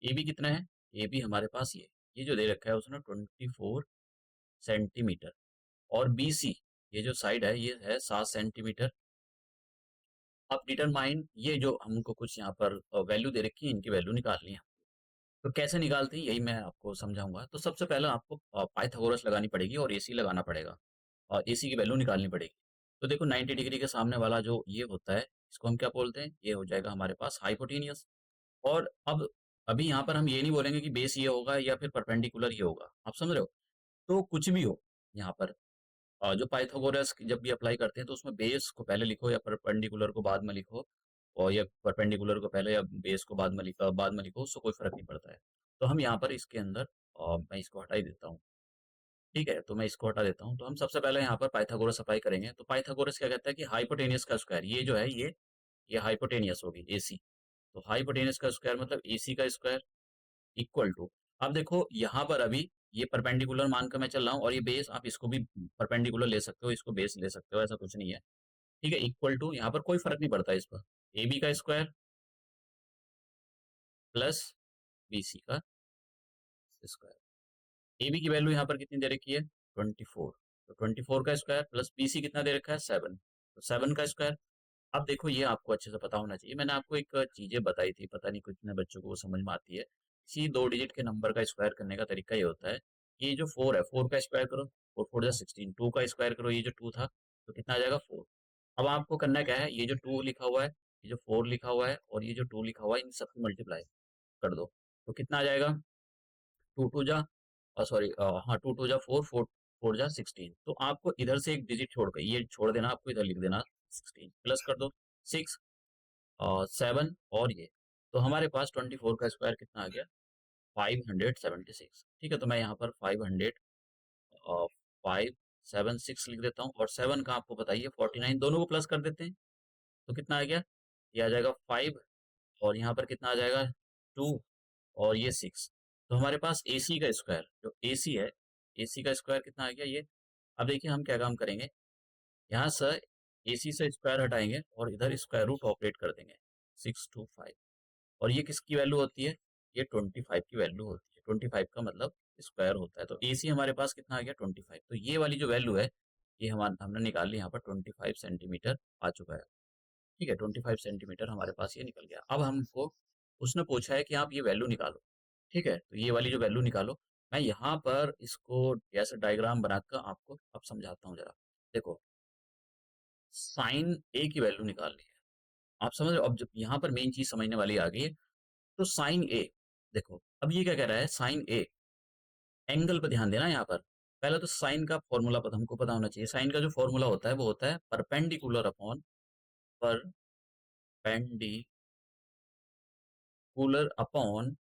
ए बी कितना है, ए बी हमारे पास ये जो दे रखा है उसने 24 सेंटीमीटर। और बी सी ये जो साइड है ये है 7 सेंटीमीटर। अब डिटरमाइन ये जो हमको कुछ यहाँ पर वैल्यू दे रखी है, इनकी वैल्यू निकालनी है। तो कैसे निकालते हैं यही मैं आपको समझाऊंगा। तो सबसे पहले आपको पाइथागोरस लगानी पड़ेगी और एसी लगाना पड़ेगा और एसी की वैल्यू निकालनी पड़ेगी। तो देखो 90 डिग्री के सामने वाला जो ये होता है इसको हम क्या बोलते हैं, ये हो जाएगा हमारे पास हाइपोटेनियस। और अब अभी यहाँ पर हम ये नहीं बोलेंगे कि बेस ये होगा या फिर परपेंडिकुलर ये होगा, आप समझ रहे हो। तो कुछ भी हो यहाँ पर जो पाइथागोरस जब भी अप्लाई करते हैं तो उसमें बेस को पहले लिखो या परपेंडिकुलर को बाद में लिखो, और या परपेंडिकुलर को पहले या बेस को बाद में लिखो, उससे कोई फर्क नहीं पड़ता है। तो हम यहाँ पर इसके अंदर मैं इसको हटा ही देता हूँ। ठीक है, तो मैं इसको हटा देता हूँ। तो हम सबसे पहले यहाँ पर पाइथागोरस अप्लाई करेंगे। तो पाइथागोरस क्या कहता है कि हाइपोटेनियस का स्क्वायर, ये जो है ये हाइपोटेनियस होगी एसी। तो हाइपोटेनियस का स्क्वायर मतलब एसी का स्क्वायर इक्वल टू, अब देखो यहाँ पर अभी ये परपेंडिकुलर मान कर मैं चल रहा हूँ और ये बेस आप इसको भी परपेंडिकुलर ले सकते हो, इसको बेस ले सकते हो, ऐसा कुछ नहीं है। ठीक है, इक्वल टू यहाँ पर कोई फर्क नहीं पड़ता इस पर, ए बी का स्क्वायर प्लस बी सी का स्क्वायर। ए बी की वैल्यू यहाँ पर कितनी दे रखी है 24। तो 24 का स्क्वायर प्लस बी सी कितना दे रखा है 7, तो 7 का स्क्वायर। अब देखो ये आपको अच्छे से पता होना चाहिए, मैंने आपको एक चीजें बताई थी, पता नहीं कितने बच्चों को वो समझ में आती है। इसी 2 डिजिट के नंबर का स्क्वायर करने का तरीका ये होता है, ये जो 4 है 4 का स्क्वायर करो, 4 4 जा 16, 2 का स्क्वायर करो, ये जो 2 था तो कितना आ जाएगा 4। अब आपको करना क्या है, ये जो 2 लिखा हुआ है, ये जो 4 लिखा हुआ है और ये जो 2 लिखा हुआ है, इन सबको मल्टीप्लाई कर दो। तो कितना आ जाएगा, 2 2 जा सॉरी हाँ 2 2 जा 4, 4 4 जा 16। तो आपको इधर से एक डिजिट छोड़ कर ये छोड़ देना, आपको इधर लिख देना 16, प्लस कर दो 6 और 7 और ये। तो हमारे पास 24 का स्क्वायर कितना आ गया 576। ठीक है, तो मैं यहाँ पर 576 लिख देता हूँ और 7 का आपको बताइए 49, दोनों को प्लस कर देते हैं। तो कितना आ गया, ये आ जाएगा 5 और यहाँ पर कितना आ जाएगा 2 और ये 6। तो हमारे पास AC का स्क्वायर जो AC है, AC का स्क्वायर कितना आ गया ये। अब देखिए हम क्या काम करेंगे, यहाँ से AC से स्क्वायर हटाएंगे और इधर स्क्वायर रूट ऑपरेट कर देंगे, 625। और ये किसकी वैल्यू होती है, ये 25 की वैल्यू होती है। 25 का मतलब स्क्वायर होता है। तो AC हमारे पास कितना आ गया 25। तो ये वाली जो वैल्यू है ये हमने निकाल ली, यहाँ पर 25 सेंटीमीटर आ चुका है। ठीक है, 25 सेंटीमीटर हमारे पास ये निकल गया। अब हमको उसने पूछा है कि आप ये वैल्यू निकालो। ठीक है, तो ये वाली जो वैल्यू निकालो, मैं यहाँ पर इसको जैसे डायग्राम बनाकर आपको अब समझाता हूँ जरा। देखो साइन ए की वैल्यू निकालनी है, आप समझ रहे हो। अब जब यहाँ पर मेन चीज समझने वाली आ गई है, तो साइन ए, देखो अब ये क्या कह रहा है, साइन ए एंगल पर ध्यान देना यहाँ पर। पहले तो साइन का फॉर्मूला पता हमको पता होना चाहिए। साइन का जो फॉर्मूला होता है वो होता है perpendicular upon perpendicular upon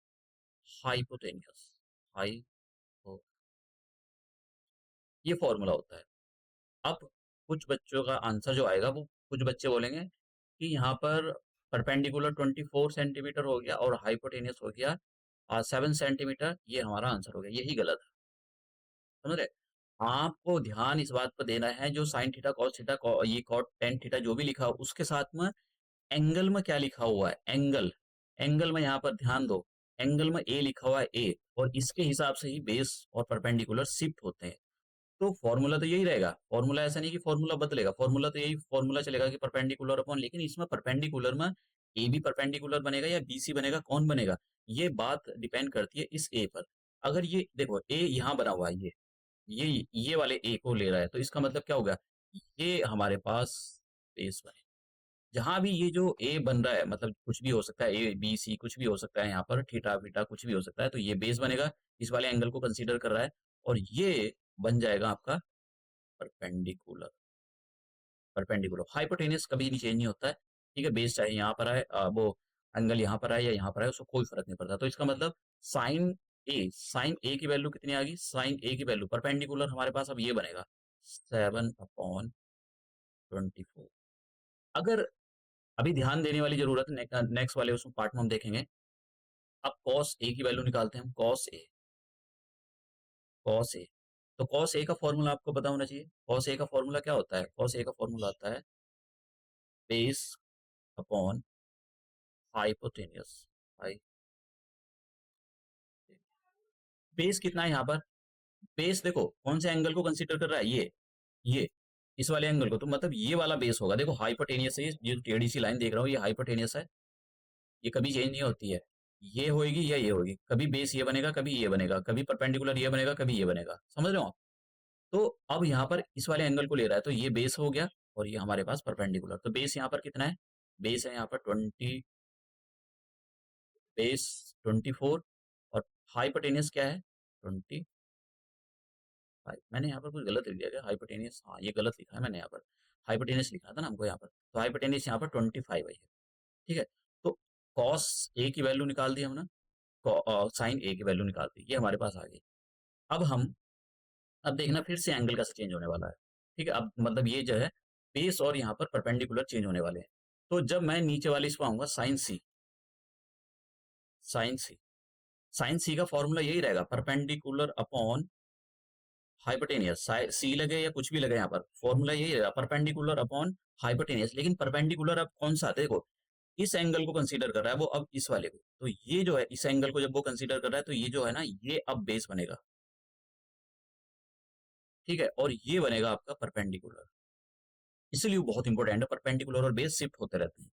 hypotenuse. Hypo, ये फॉर्मूला होता है। अब कुछ बच्चों का आंसर जो आएगा वो कुछ बच्चे बोलेंगे कि यहाँ पर परपेंडिकुलर 24 सेंटीमीटर हो गया और हाइपोटेनियस हो गया 7 सेंटीमीटर, ये हमारा आंसर हो गया। यही गलत है, समझ रहे। आपको ध्यान इस बात पर देना है, जो साइन थीटा कॉस थीटा ये कॉट टेन थीटा जो भी लिखा हो उसके साथ में एंगल में क्या लिखा हुआ है, एंगल। एंगल में यहाँ पर ध्यान दो, एंगल में ए लिखा हुआ है ए, और इसके हिसाब से ही बेस और परपेंडिकुलर शिफ्ट होते हैं। तो फॉर्मूला तो यही रहेगा, फॉर्मूला ऐसा नहीं कि फॉर्मूला बदलेगा, फॉर्मूला तो यही फॉर्मूला चलेगा कि परपेंडिकुलर अपॉन, लेकिन इसमें परपेंडिकुलर में ए बी परपेंडिकुलर बनेगा या बी सी बनेगा, कौन बनेगा, ये बात डिपेंड करती है इस ए पर। अगर ये देखो ए यहाँ बना हुआ है, ये वाले ए को ले रहा है, तो इसका मतलब क्या होगा, ये हमारे पास बेस बने। जहाँ भी ये जो ए बन रहा है, मतलब कुछ भी हो सकता है, ए बी सी कुछ भी हो सकता है, यहाँ पर थीटा वीटा कुछ भी हो सकता है, तो ये बेस बनेगा, इस वाले एंगल को कंसीडर कर रहा है, और ये बन जाएगा आपका परपेंडिकुलर। परपेंडिकुलर हाइपोटेनियस कभी नहीं चेंज नहीं होता है, ठीक है, बेस चाहे यहाँ पर आए, वो एंगल यहाँ पर आए या यहाँ पर आए, उसको कोई फर्क नहीं पड़ता। तो इसका मतलब साइन ए की वैल्यू कितनी आ गई, साइन ए की वैल्यू परपेंडिकुलर हमारे पास अब ये बनेगा 7/24। अगर अभी ध्यान देने वाली जरूरत है, नेक्स्ट वाले उसमें पार्ट में हम देखेंगे। अब कॉस ए की वैल्यू निकालते हैं हम, कॉस ए। तो कॉस ए का फॉर्मूला आपको पता होना चाहिए। कॉस ए का फॉर्मूला क्या होता है, कॉस ए का फॉर्मूला आता है base upon hypotenuse. High base कितना है यहाँ पर, बेस देखो कौन से एंगल को कंसीडर कर रहा है, ये इस वाले एंगल को, तो मतलब ये वाला बेस होगा। देखो हाइपोटेनियस है, ये जो टेढ़ी सी लाइन देख रहा हूँ ये हाइपोटेनियस है, ये कभी चेंज नहीं होती है, ये होएगी या ये होगी, कभी बेस ये बनेगा कभी ये बनेगा, कभी परपेंडिकुलर ये बनेगा कभी ये बनेगा, समझ रहे हो आप। तो अब यहाँ पर इस वाले एंगल को ले रहा है, तो ये बेस हो गया और ये हमारे पास परपेंडिकुलर। तो बेस यहाँ पर कितना है, बेस है यहाँ पर 24, और हाइपोटेनियस क्या है 25। मैंने यहाँ पर कुछ गलत लिख दिया क्या, हाइपोटेनियस, हाँ ये गलत लिखा है मैंने यहाँ पर, हाइपोटेनियस लिखा था ना हमको यहाँ पर, तो हाइपोटेनियस यहाँ पर 25 है, ठीक है। तो कॉस ए की वैल्यू निकाल दी हमने, साइन ए की वैल्यू निकाल दी, ये हमारे पास आ गई। अब हम, अब देखना फिर से एंगल का चेंज होने वाला है, ठीक है। अब मतलब ये जो है बेस और यहाँ पर परपेंडिकुलर चेंज होने वाले हैं। तो जब मैं नीचे वाले इसको आऊंगा साइन सी साइन सी का फॉर्मूला यही रहेगा, परपेंडिकुलर अपॉन हाइपोटेनियस, सी लगे या कुछ भी लगे, यहाँ पर फॉर्मूला यही रहेगा, परपेंडिकुलर अपॉन हाइपोटेनियस। लेकिन परपेंडिकुलर अब कौन सा, देखो इस एंगल को कंसीडर कर रहा है वो, अब इस वाले को, तो ये जो है इस एंगल को जब वो कंसीडर कर रहा है, तो ये जो है ना ये अब बेस बनेगा, ठीक है, और ये बनेगा आपका परपेंडिकुलर। इसलिए वो बहुत इंपॉर्टेंट है, परपेंडिकुलर और बेस शिफ्ट होते रहते हैं।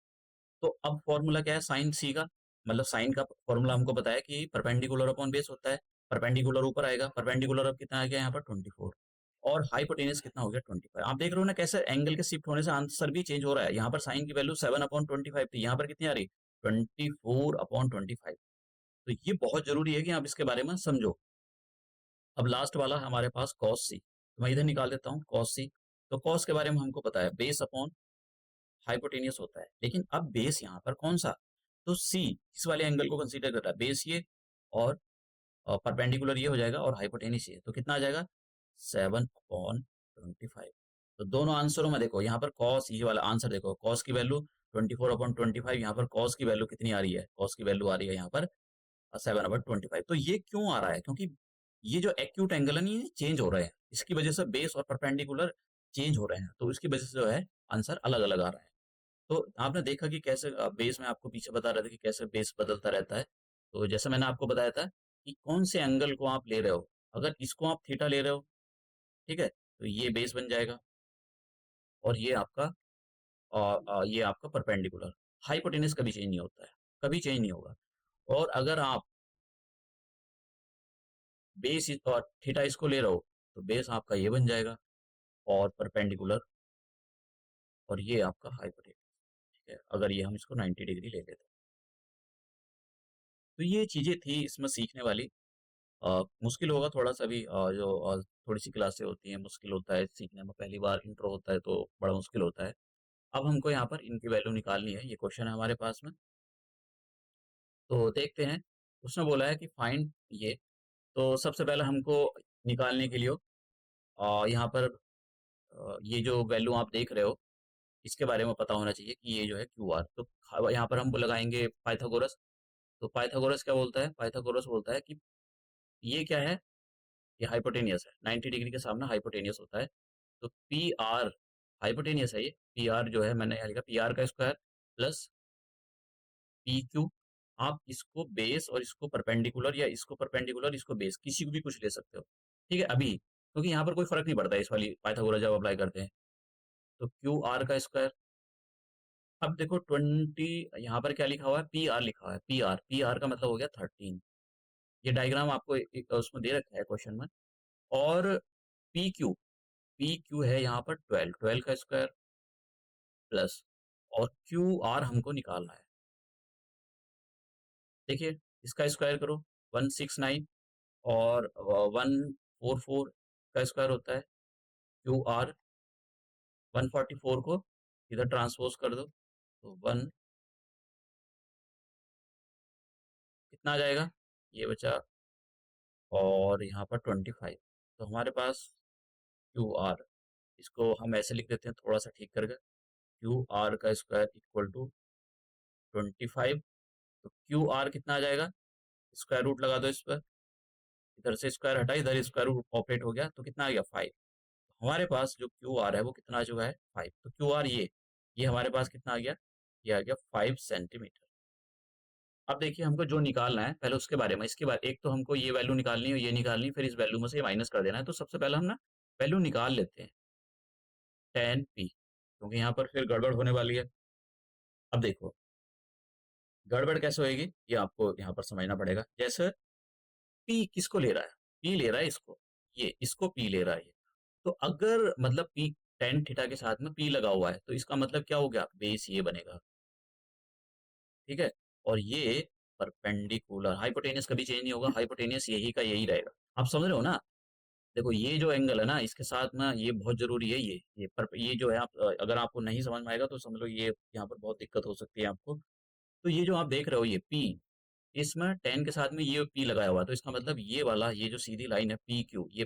तो अब फॉर्मूला क्या है साइन सी का, मतलब साइन का फॉर्मूला हमको बताया कि परपेंडिकुलर अपॉन बेस होता है, परपेंडिकुलर ऊपर आएगा, परपेंडिकुलर अब कितना आ गया यहाँ पर 24, और हाइपोटेनियस कितना हो गया 25। आप देख रहे हो ना कैसे एंगल के शिफ्ट होने से आंसर भी चेंज हो रहा है। यहाँ पर साइन की वैल्यू 7/25 थी, यहाँ पर कितनी आ रही 24/25। तो ये बहुत जरूरी है कि आप इसके बारे में समझो। अब लास्ट वाला हमारे पास कॉस सी, तो मैं इधर निकाल देता हूँ कॉस सी। तो कॉस के बारे में हमको पता है बेस अपॉन हाइपोटेनियस होता है, लेकिन अब बेस यहाँ पर कौन सा, तो सी इस वाले एंगल को कंसीडर कर रहा है, बेस ये और परपेंडिकुलर ये हो जाएगा और हाइपोटेनियस ये, तो कितना आ जाएगा 7/25। तो दोनों आंसरों में देखो, यहाँ पर कॉस ये वाला आंसर देखो, कॉस की वैल्यू 24/25, यहाँ पर कॉस की वैल्यू कितनी आ रही है, कॉस की वैल्यू आ रही है यहाँ पर 7/25। तो ये क्यों आ रहा है, क्योंकि ये जो एक्यूट एंगल है ना ये चेंज हो रहे हैं, इसकी वजह से बेस और परपेंडिकुलर चेंज हो रहे हैं, तो इसकी वजह से जो है आंसर अलग अलग आ रहा है। तो आपने देखा कि कैसे बेस में आपको पीछे बता रहे थे कि कैसे बेस बदलता रहता है। तो जैसे मैंने आपको बताया था कि कौन से एंगल को आप ले रहे हो, अगर इसको आप थीटा ले रहे हो, ठीक है, तो ये बेस बन जाएगा, और ये आपका ये आपका परपेंडिकुलर। हाइपोटेनस कभी चेंज नहीं होता है, कभी चेंज नहीं होगा। और अगर आप और थीटा इसको ले रहे हो, तो बेस आपका ये बन जाएगा और परपेंडिकुलर, और ये आपका हाइपोटेनस, ठीक है, अगर ये हम इसको 90 डिग्री ले लेते हैं। तो ये चीजें थी इसमें सीखने वाली। मुश्किल होगा थोड़ा सा भी, जो थोड़ी सी क्लासें होती हैं मुश्किल होता है सीखने में, पहली बार इंट्रो होता है तो बड़ा मुश्किल होता है। अब हमको यहाँ पर इनकी वैल्यू निकालनी है, ये क्वेश्चन है हमारे पास में, तो देखते हैं। उसने बोला है कि फाइंड ये, तो सबसे पहले हमको निकालने के लिए यहाँ पर ये जो वैल्यू आप देख रहे हो इसके बारे में पता होना चाहिए कि ये जो है क्यू आर, तो यहाँ पर हम लगाएंगे पाइथागोरस। तो पाइथागोरस क्या बोलता है, पाइथागोरस बोलता है कि ये क्या है, ये हाइपोटेनियस है, 90 डिग्री के सामने हाइपोटेनियस होता है। तो पी आर हाइपोटेनियस है, ये पी आर जो है मैंने यहाँ लिखा पी आर का स्क्वायर प्लस पी क्यू। आप इसको बेस और इसको परपेंडिकुलर, या इसको परपेंडिकुलर इसको बेस, किसी को भी कुछ ले सकते हो, ठीक है अभी, क्योंकि यहाँ पर कोई फर्क नहीं पड़ता है इस वाली पाइथागोरस जब अप्लाई करते हैं। तो क्यू आर का स्क्वायर, अब देखो 20, यहाँ पर क्या लिखा हुआ है पी आर लिखा हुआ है, पी आर का मतलब हो गया 13। ये डायग्राम आपको उसमें दे रखा है क्वेश्चन में। और पी क्यू है यहाँ पर 12, 12 का स्क्वायर प्लस और क्यू आर हमको निकालना है। देखिए, इसका स्क्वायर करो, 169 और 144 का स्क्वायर होता है क्यू आर। 144 को इधर ट्रांसपोज कर दो तो वन कितना आ जाएगा, ये बचा, और यहाँ पर 25। तो हमारे पास क्यू आर, इसको हम ऐसे लिख देते हैं थोड़ा सा ठीक करके, क्यू आर का स्क्वायर इक्वल टू 25। तो क्यू आर कितना आ जाएगा, स्क्वायर रूट लगा दो इस पर, इधर से स्क्वायर हटा, इधर स्क्वायर रूट ऑपरेट हो गया, तो कितना आ गया 5। हमारे पास जो क्यू आर है वो कितना आ चुका है 5। तो क्यू आर ये हमारे पास कितना आ गया, ये आ गया 5 सेंटीमीटर। अब देखिए हमको जो निकालना है पहले उसके बारे में, इसके बाद एक तो हमको ये वैल्यू निकालनी है, ये निकालनी है, फिर इस वैल्यू में से माइनस कर देना है। तो सबसे पहले हम ना वैल्यू निकाल लेते हैं 10p, क्योंकि यहाँ पर फिर गड़बड़ होने वाली है। अब देखो गड़बड़ कैसे होएगी ये आपको यहाँ पर समझना पड़ेगा। जैसे पी किसको ले रहा है, पी ले रहा है इसको, ये इसको पी ले रहा है ये। तो अगर मतलब पी टेन थीटा के साथ में पी लगा हुआ है तो इसका मतलब क्या हो गया, बेस ये बनेगा, ठीक है। और ये परपेंडिकुलर, हाइपोटेनियस कभी चेंज नहीं होगा, हाइपोटेनियस यही का यही रहेगा। आप समझ रहे हो ना। देखो ये जो एंगल है ना इसके साथ ना ये बहुत जरूरी है, ये जो है आप अगर आपको नहीं समझ में आएगा तो समझ लो ये यहाँ पर बहुत दिक्कत हो सकती है आपको। तो ये जो आप देख रहे हो ये पी, इसमें टेन के साथ में ये पी लगाया हुआ है, तो इसका मतलब ये वाला ये जो सीधी लाइन है पी क्यू, ये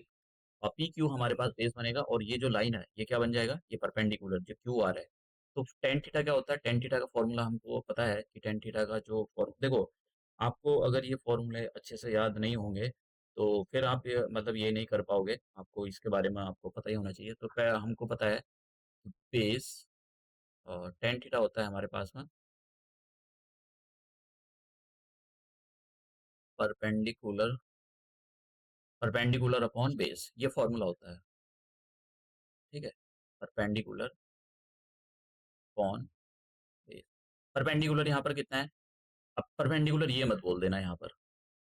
पी क्यू हमारे पास बेस बनेगा, और ये जो लाइन है ये क्या बन जाएगा, ये परपेंडिकुलर जो क्यू आर है। तो टेन थीटा क्या होता है, टेन थीटा का फॉर्मूला हमको पता है कि टेन थीटा का जो देखो, आपको अगर ये फॉर्मूले अच्छे से याद नहीं होंगे तो फिर आप ये मतलब ये नहीं कर पाओगे, आपको इसके बारे में आपको पता ही होना चाहिए। तो क्या हमको पता है बेस टेन थीटा होता है हमारे पास में परपेंडिकुलर, परपेंडिकुलर अपॉन बेस, ये फॉर्मूला होता है, ठीक है। परपेंडिकुलर अपॉन बेस, परपेंडिकुलर यहाँ पर कितना है, अब परपेंडिकुलर ये मत बोल देना यहाँ पर,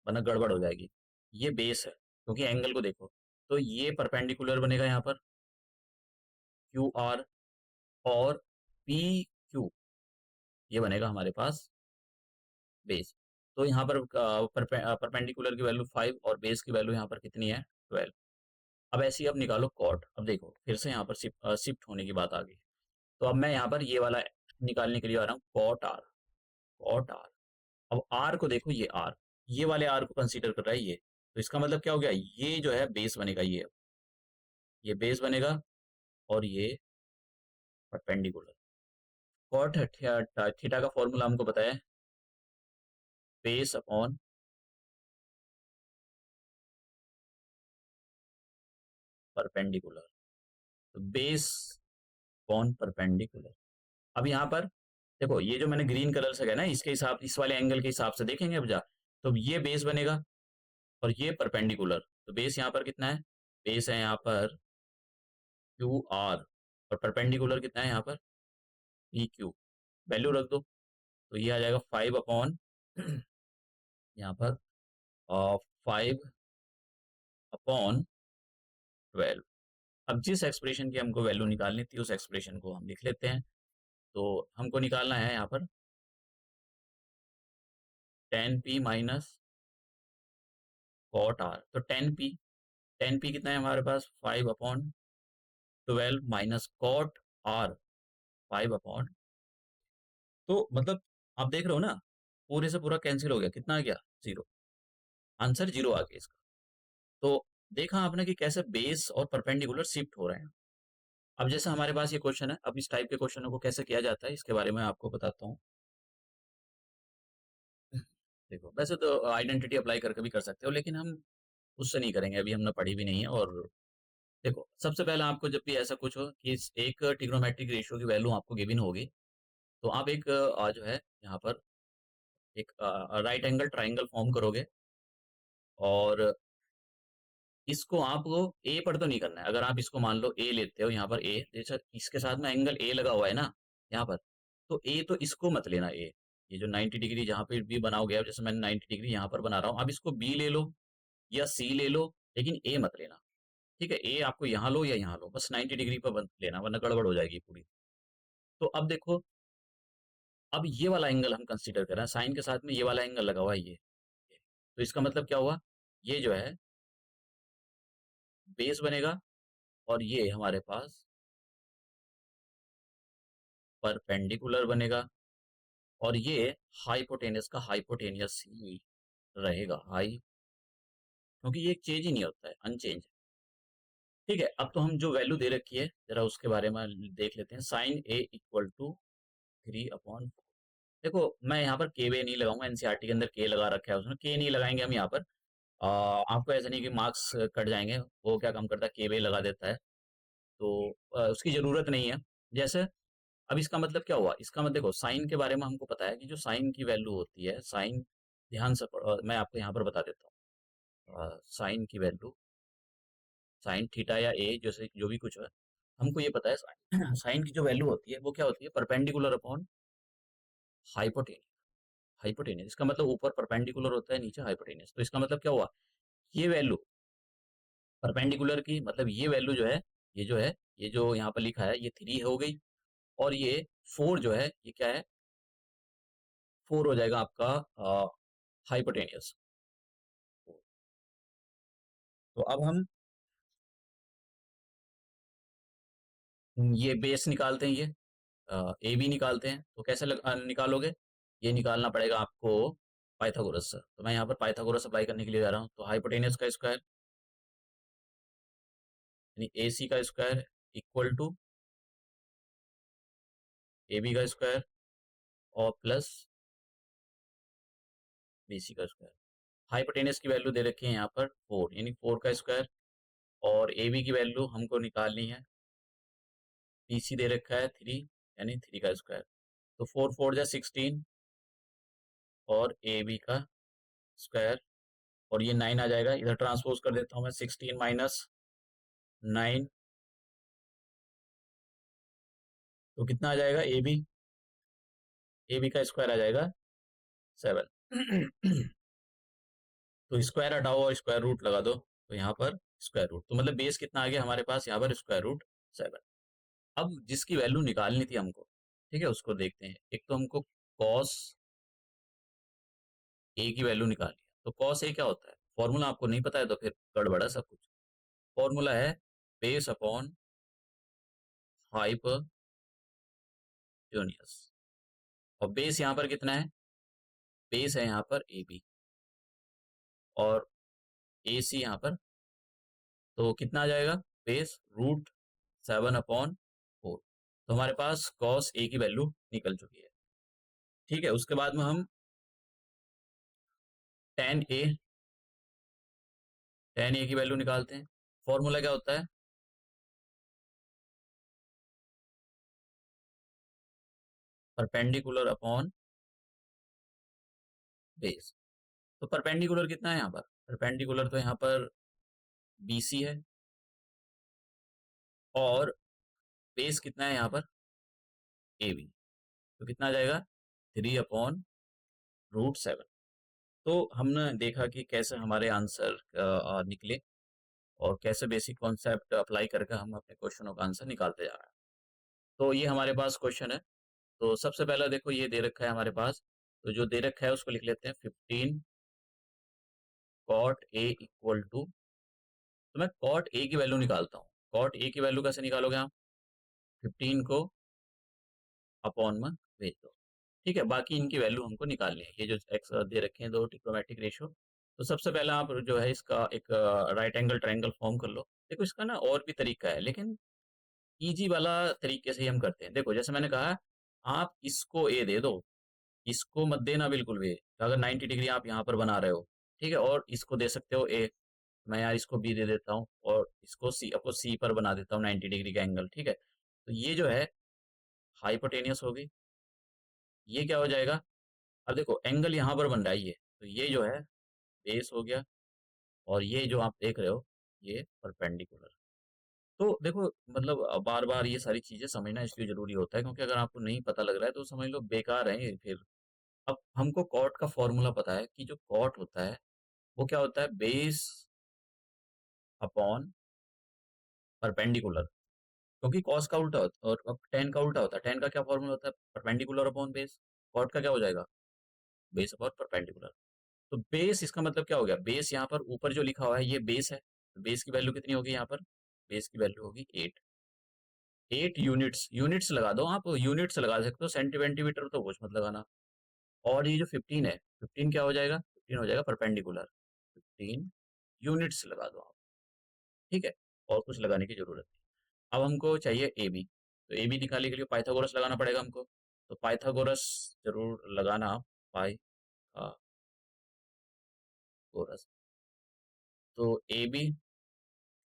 वरना गड़बड़ हो जाएगी। ये बेस है क्योंकि एंगल को देखो, तो ये परपेंडिकुलर बनेगा यहाँ पर क्यू आर, और पी क्यू ये बनेगा हमारे पास बेस। तो यहाँ पर परपेंडिकुलर की वैल्यू 5 और बेस की वैल्यू यहाँ पर कितनी है 12। अब ऐसे ही अब निकालो कॉट। अब देखो फिर से यहाँ पर शिफ्ट होने की बात आ गई। तो अब मैं यहाँ पर ये वाला निकालने के लिए आ रहा हूँ कॉट आर, कॉट आर। अब आर को देखो, ये आर, ये वाले आर को कंसीडर कर रहा है ये, तो इसका मतलब क्या हो गया, ये जो है बेस बनेगा, ये बेस बनेगा, और ये परपेंडिकुलर। कॉट थीटा का फॉर्मूला हमको पता है बेस अपॉन परपेंडिकुलर, तो बेस अपॉन परपेंडिकुलर। अब यहाँ पर देखो ये जो मैंने ग्रीन कलर से है ना, इसके हिसाब, इस वाले एंगल के हिसाब से देखेंगे अब जा, तो ये बेस बनेगा और ये परपेंडिकुलर। तो बेस यहाँ पर कितना है, बेस है यहाँ पर क्यू आर, और परपेंडिकुलर कितना है यहाँ पर पी क्यू। वैल्यू रख दो तो ये आ जाएगा 5 अपॉन यहाँ पर 5 अपॉन 12। अब जिस एक्सप्रेशन की हमको वैल्यू निकालनी थी उस एक्सप्रेशन को हम लिख लेते हैं। तो हमको निकालना है यहाँ पर 10p माइनस कॉट आर। तो 10p कितना है हमारे पास 5 अपॉन 12 माइनस कॉट आर 5 अपॉन, तो मतलब आप देख रहे हो ना पूरे से पूरा कैंसिल हो गया, कितना आ गया 0, आंसर 0 आ गया इसका। तो देखा आपने कि कैसे बेस और परपेंडिकुलर शिफ्ट हो रहे हैं। अब जैसे हमारे पास ये क्वेश्चन है, अब इस टाइप के क्वेश्चनों को कैसे किया जाता है इसके बारे में आपको बताता हूँ। देखो वैसे तो आइडेंटिटी अप्लाई करके भी कर सकते हो, लेकिन हम उससे नहीं करेंगे, अभी हमने पढ़ी भी नहीं है। और देखो सबसे पहले आपको जब भी ऐसा कुछ हो कि एक ट्रिग्नोमेट्रिक रेशियो की वैल्यू आपको गिवन होगी, तो आप एक जो है यहाँ पर एक राइट एंगल ट्राइंगल फॉर्म करोगे, और इसको आपको ए पर तो नहीं करना है। अगर आप इसको मान लो ए लेते हो, यहाँ पर ए, जैसे इसके साथ में एंगल ए लगा हुआ है ना यहाँ पर, तो ए तो इसको मत लेना ए, ये जो 90 डिग्री जहाँ पे भी बनाओगे आप, जैसे मैंने 90 डिग्री यहाँ पर बना रहा हूँ, आप इसको बी ले लो या सी ले लो, लेकिन ए मत लेना, ठीक है। ए आपको यहाँ लो या यहाँ लो, बस 90 डिग्री पर लेना, वरना गड़बड़ हो जाएगी पूरी। तो अब देखो अब ये वाला एंगल हम कंसीडर कर रहे हैं, साइन के साथ में ये वाला एंगल लगा हुआ है ये। तो इसका मतलब क्या हुआ, ये जो है बेस बनेगा और ये हमारे पास परपेंडिकुलर बनेगा, और ये हाइपोटेनस का हाइपोटेनियस ही रहेगा, हाई, क्योंकि ये चेंज ही नहीं होता है, अनचेंज। ठीक है, अब तो हम जो वैल्यू दे रखी है जरा उसके बारे में देख लेते हैं। Sine A equal to 3/4। देखो मैं यहाँ पर के वे नहीं लगाऊंगा, एनसीईआरटी के अंदर के लगा रखा है, उसने के नहीं लगाएंगे हम यहाँ पर। आपको ऐसा नहीं कि मार्क्स कट जाएंगे, वो क्या काम करता है, के वे लगा देता है, तो उसकी ज़रूरत नहीं है। जैसे अब इसका मतलब क्या हुआ, इसका मतलब देखो साइन के बारे में हमको पता है कि जो साइन की वैल्यू होती है, साइन, ध्यान से मैं आपको यहाँ पर बता देता हूँ। साइन की वैल्यू, साइन थीटा या ए जैसे जो भी कुछ है, हमको ये पता है साइन साइन की जो वैल्यू होती है वो क्या होती है, परपेंडिकुलर अपॉन हाइपोटेनियस। हाइपोटेनियस इसका मतलब ऊपर परपेंडिकुलर होता है, नीचे हाइपोटेनियस। तो इसका मतलब क्या हुआ, ये वैल्यू परपेंडिकुलर की, मतलब ये वैल्यू जो है, ये जो है, ये जो यहाँ पर लिखा है ये 3 हो गई, और ये 4 जो है ये क्या है, 4 हो जाएगा आपका हाइपोटेनियस। तो अब हम ये बेस निकालते हैं, ये ए बी निकालते हैं। तो कैसे निकालोगे, ये निकालना पड़ेगा आपको पाइथागोरस से। तो मैं यहाँ पर पाइथागोरस अप्लाई करने के लिए जा रहा हूँ। तो हाइपोटेनियस का स्क्वायर यानी ए सी का square equal to A B का स्क्वायर और प्लस बी सी का स्क्वायर। हाइपोटेनियस की वैल्यू दे रखी है यहाँ पर 4, यानी 4 का स्क्वायर, और ए बी की वैल्यू हमको निकालनी है, बी सी दे रखा है 3, यानी 3 का स्क्वायर। तो 4 4 जा 16, और ए बी का स्क्वायर, और ये 9 आ जाएगा, इधर ट्रांसपोज कर देता हूँ मैं, 16 माइनस 9, तो कितना आ जाएगा, ए बी का स्क्वायर आ जाएगा 7। तो स्क्वायर हटाओ और स्क्वायर रूट लगा दो, तो यहाँ पर स्क्वायर रूट, तो मतलब बेस कितना आ गया हमारे पास यहाँ पर, स्क्वायर रूट 7। अब जिसकी वैल्यू निकालनी थी हमको, ठीक है, उसको देखते हैं। एक तो हमको कॉस ए की वैल्यू निकालनी है। तो कॉस ए क्या होता है, फॉर्मूला आपको नहीं पता है तो फिर गड़बड़ा सब कुछ। फॉर्मूला है बेस अपॉन हाइपोटेन्यूज, और बेस यहाँ पर कितना है, बेस है यहाँ पर ए बी, और ए सी यहाँ पर, तो कितना आ जाएगा, बेस रूट 7/4। तो हमारे पास कॉस ए की वैल्यू निकल चुकी है। ठीक है, उसके बाद में हम टेन ए, टेन ए की वैल्यू निकालते हैं। फॉर्मूला क्या होता है, परपेंडिकुलर अपॉन बेस। तो परपेंडिकुलर कितना है यहाँ पर, परपेंडिकुलर तो यहाँ पर बी सी है, और बेस कितना है यहाँ पर, ए बी। तो कितना आ जाएगा, 3/√7। तो हमने देखा कि कैसे हमारे आंसर निकले, और कैसे बेसिक कॉन्सेप्ट अप्लाई करके हम अपने क्वेश्चनों का आंसर निकालते जा रहे हैं। तो ये हमारे पास क्वेश्चन है। तो सबसे पहला देखो ये दे रखा है हमारे पास, तो जो दे रखा है उसको लिख लेते हैं, 15 कॉट ए इक्वल टू, तो मैं कॉट ए की वैल्यू निकालता हूँ। कॉट ए की वैल्यू कैसे निकालोगे आप, 15 को अपॉन में भेज दो। ठीक है, बाकी इनकी वैल्यू हमको निकालनी है, ये जो एक्स दे रखे हैं दो ट्रिग्नोमेट्रिक रेशियो। तो सबसे पहले आप जो है इसका एक राइट एंगल ट्रायंगल फॉर्म कर लो। देखो इसका ना और भी तरीका है, लेकिन इजी वाला तरीके से ही हम करते हैं। देखो जैसे मैंने कहा, आप इसको ए दे दो, इसको मत देना बिल्कुल भी। अगर 90 डिग्री आप यहाँ पर बना रहे हो, ठीक है, और इसको दे सकते हो ए, मैं यार इसको बी दे देता हूँ, और इसको सी, आपको सी पर बना देता हूँ 90 डिग्री का एंगल। ठीक है, तो ये जो है हाइपोटेनियस होगी, ये क्या हो जाएगा, अब देखो एंगल यहाँ पर बन रहा है ये, तो ये जो है बेस हो गया, और ये जो आप देख रहे हो ये परपेंडिकुलर। तो देखो मतलब बार बार ये सारी चीजें समझना इसलिए जरूरी होता है, क्योंकि अगर आपको नहीं पता लग रहा है तो समझ लो बेकार है ये फिर। अब हमको कॉट का फॉर्मूला पता है कि जो कॉट होता है वो क्या होता है, बेस अपॉन परपेंडिकुलर। क्योंकि कॉस का उल्टा होता है और अब टेन का उल्टा होता है, टेन का क्या फॉर्मूला होता है, परपेंडिकुलर अपॉन बेस। कॉट का क्या हो जाएगा, बेस अपॉन परपेंडिकुलर। तो बेस इसका मतलब क्या हो गया, बेस यहाँ पर ऊपर जो लिखा हुआ है ये बेस है, तो बेस की वैल्यू कितनी होगी यहाँ पर, बेस की वैल्यू होगी 8। 8 यूनिट्स, यूनिट्स लगा दो, आप यूनिट्स लगा सकते हो, सेंटीमीटर तो कुछ मत लगाना। और ये जो 15 है, 15 क्या हो जाएगा, 15 हो जाएगा परपेंडिकुलर, 15 यूनिट्स लगा दो आप, ठीक है, और कुछ लगाने की जरूरत नहीं। अब हमको चाहिए ए बी, तो ए बी निकालने के लिए पाइथागोरस लगाना पड़ेगा हमको, तो पाइथागोरस जरूर लगाना आप, पाइथागोरस। तो ए बी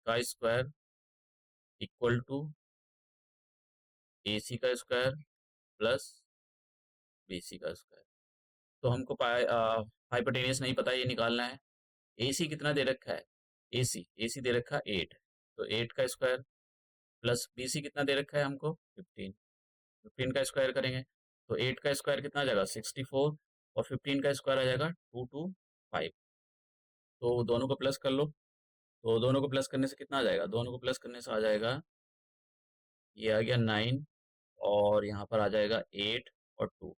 का square equal to A C का स्क्वायर प्लस बी सी का स्क्वायर। तो हमको हाइपोटेनियस नहीं पता, ये निकालना है। ए सी कितना दे रखा है, ए सी दे रखा है 8, तो 8 का स्क्वायर प्लस बी सी कितना दे रखा है हमको 15, 15 का स्क्वायर करेंगे तो 8 का स्क्वायर कितना आ जाएगा 64, और 15 का स्क्वायर आ जाएगा 225। तो दोनों को प्लस कर लो, तो दोनों को प्लस करने से कितना आ जाएगा, दोनों को प्लस करने से आ जाएगा, ये आ गया 9, और यहाँ पर आ जाएगा 8 और 2,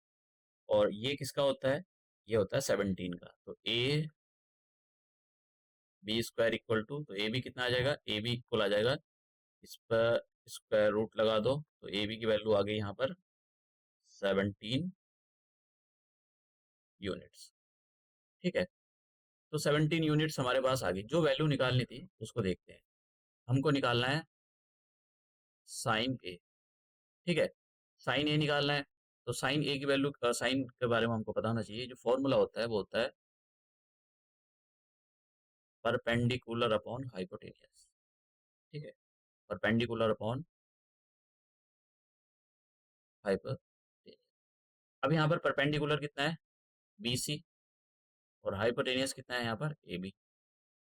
और ये किसका होता है, ये होता है 17 का। तो A B square equal to, तो ए बी कितना आ जाएगा, ए बी इक्वल आ जाएगा, इस पर स्क्वायर रूट लगा दो, तो ए बी की वैल्यू आ गई यहाँ पर 17 यूनिट्स, ठीक है। तो 17 यूनिट्स हमारे पास आ गई, जो वैल्यू निकालनी थी उसको देखते हैं। हमको निकालना है साइन ए, ठीक है, साइन ए निकालना है। तो साइन ए की वैल्यू, साइन के बारे में हमको पता होना चाहिए, जो फॉर्मूला होता है वो होता है परपेंडिकुलर अपॉन हाइपोटेनियस, ठीक है, परपेंडिकुलर अपॉन हाइपोटेनियस। अब यहाँ पर परपेंडिकुलर कितना है, बी सी, और हाइपोटेनियस कितना है यहाँ पर ए बी।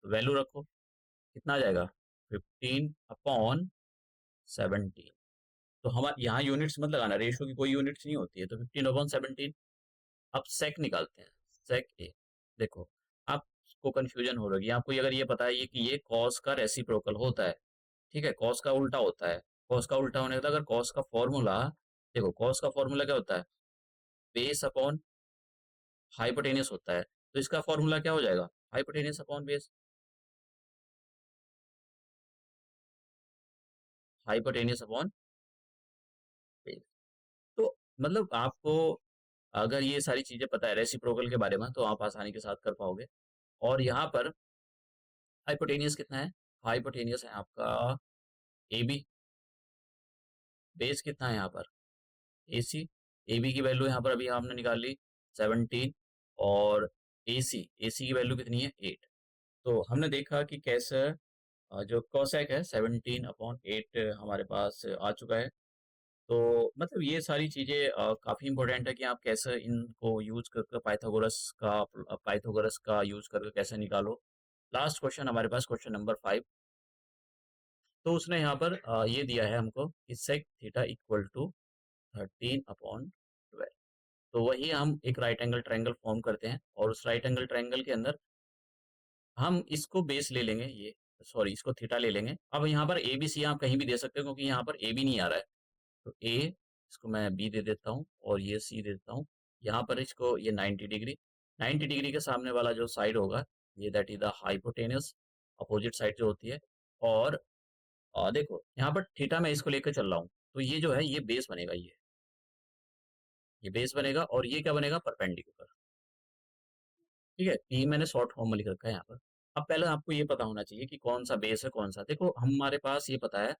तो वैल्यू रखो, कितना आ जाएगा 15 अपॉन 17। तो हम यहाँ यूनिट्स मत लगाना, रेशियो की कोई यूनिट्स नहीं होती है, तो 15 अपॉन 17। अब सेक निकालते हैं, सेक ए। देखो, आपको कंफ्यूजन हो रही है, आपको अगर ये पता है कि ये कॉस का रेसिप्रोकल होता है, ठीक है, कॉस का उल्टा होता है, कॉस का उल्टा होने का, अगर कॉस का फॉर्मूला, देखो कॉस का फॉर्मूला क्या होता है, बेस अपॉन हाइपोटेनियस होता है, तो इसका फॉर्मूला क्या हो जाएगा, hypotenuse upon base, hypotenuse upon base. तो मतलब आपको अगर ये सारी चीजें पता है रेसिप्रोकल के बारे में, तो आप आसानी के साथ कर पाओगे। और यहाँ पर हाइपोटेनियस कितना है, हाइपोटेनियस है आपका ए बी, बेस कितना है यहाँ पर ए सी, ए बी की वैल्यू यहाँ पर अभी आपने निकाल ली 17, और ए सी की वैल्यू कितनी है 8। तो हमने देखा कि कैसे जो कोसेक है 17 अपॉन 8 हमारे पास आ चुका है। तो मतलब ये सारी चीज़ें काफ़ी इंपॉर्टेंट है कि आप कैसे इनको यूज करके पाइथागोरस का यूज करके कैसे निकालो। लास्ट क्वेश्चन हमारे पास क्वेश्चन नंबर 5। तो उसने यहाँ पर ये दिया है हमको कि sec theta equal to 13 upon 12। तो वही हम एक राइट एंगल ट्रायंगल फॉर्म करते हैं, और उस राइट एंगल ट्रायंगल के अंदर हम इसको बेस ले लेंगे, ये सॉरी इसको थीटा ले लेंगे। अब यहाँ पर ए बी सी आप कहीं भी दे सकते हो, क्योंकि यहाँ पर ए बी नहीं आ रहा है, तो ए इसको मैं बी दे देता हूँ, और ये सी दे देता हूँ। यहाँ पर इसको ये 90 डिग्री, 90 डिग्री के सामने वाला जो साइड होगा, ये that is the hypotenuse, opposite side जो होती है। और देखो यहाँ पर थीटा मैं इसको लेकर चल रहा हूँ, तो ये जो है ये बेस बनेगा, ये बेस बनेगा, और ये क्या बनेगा परपेंडिकुलर, ठीक है। ये मैंने शॉर्ट फॉर्म में लिख रखा है यहाँ पर। अब पहले आपको ये पता होना चाहिए कि कौन सा बेस है कौन सा, देखो हमारे पास ये पता है,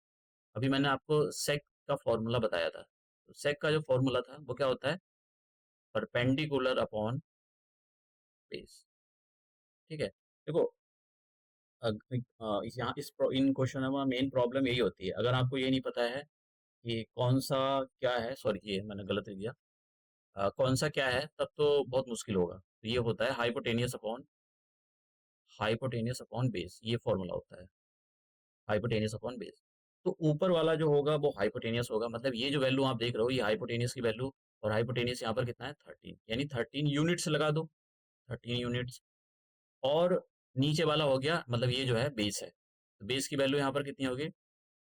अभी मैंने आपको सेक का फॉर्मूला बताया था, तो सेक का जो फॉर्मूला था वो क्या होता है, परपेंडिकुलर अपॉन बेस, ठीक है। देखो यहाँ इन क्वेश्चन में मेन प्रॉब्लम यही होती है, अगर आपको ये नहीं पता है कि कौन सा क्या है, सॉरी ये मैंने गलत लिख दिया, कौन सा क्या है, तब तो बहुत मुश्किल होगा। तो ये होता है हाइपोटेनियस अपॉन बेस, ये फॉर्मूला होता है हाइपोटेनियस अपॉन बेस। तो ऊपर वाला जो होगा वो हाइपोटेनियस होगा, मतलब ये जो वैल्यू आप देख रहे हो ये हाइपोटेनियस की वैल्यू, और हाइपोटेनियस यहाँ पर कितना है 13, यानी 13 यूनिट्स लगा दो, 13 यूनिट्स। और नीचे वाला हो गया, मतलब ये जो है बेस है, तो बेस की वैल्यू यहाँ पर कितनी होगी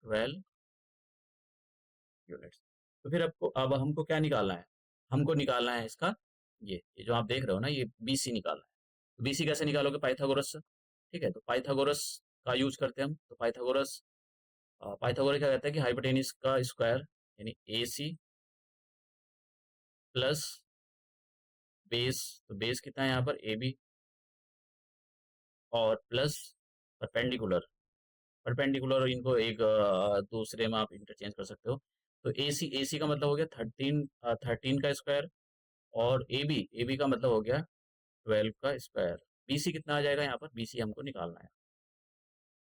12 यूनिट्स। तो फिर आपको अब हमको क्या निकालना है, हमको निकालना है इसका ये जो आप देख रहे हो ना, ये BC निकालना है। तो BC कैसे निकालोगे? पाइथागोरस से। ठीक है, तो पाइथागोरस का यूज करते हैं हम। तो पाइथागोरस क्या कहता है कि हाइपोटेनिस का स्क्वायर यानी AC प्लस बेस, तो बेस कितना है यहाँ पर AB, और प्लस परपेंडिकुलर। परपेंडिकुलर इनको एक दूसरे में आप इंटरचेंज कर सकते हो। तो AC का मतलब हो गया 13 का स्क्वायर, और AB का मतलब हो गया 12 का स्क्वायर। BC कितना आ जाएगा यहाँ पर? BC हमको निकालना है,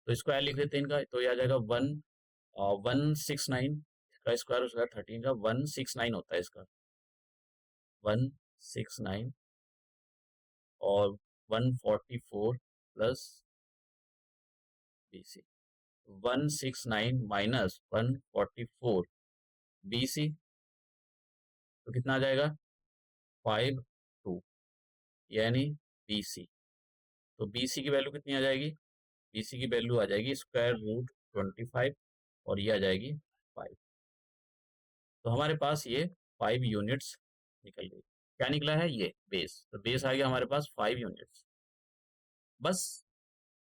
तो स्क्वायर लिख देते हैं इनका। तो ये आ जाएगा 169 का स्क्वायर, उसका 13 का 169 होता है इसका, 169, और 144 प्लस BC। 169 माइनस 144 BC, तो कितना आ जाएगा? 52, यानी BC। तो BC की वैल्यू कितनी आ जाएगी? BC की वैल्यू आ जाएगी स्क्वायर रूट 25, और ये आ जाएगी 5। तो हमारे पास ये 5 यूनिट्स निकल गई। क्या निकला है? ये बेस। तो बेस आ गया हमारे पास 5 यूनिट्स। बस,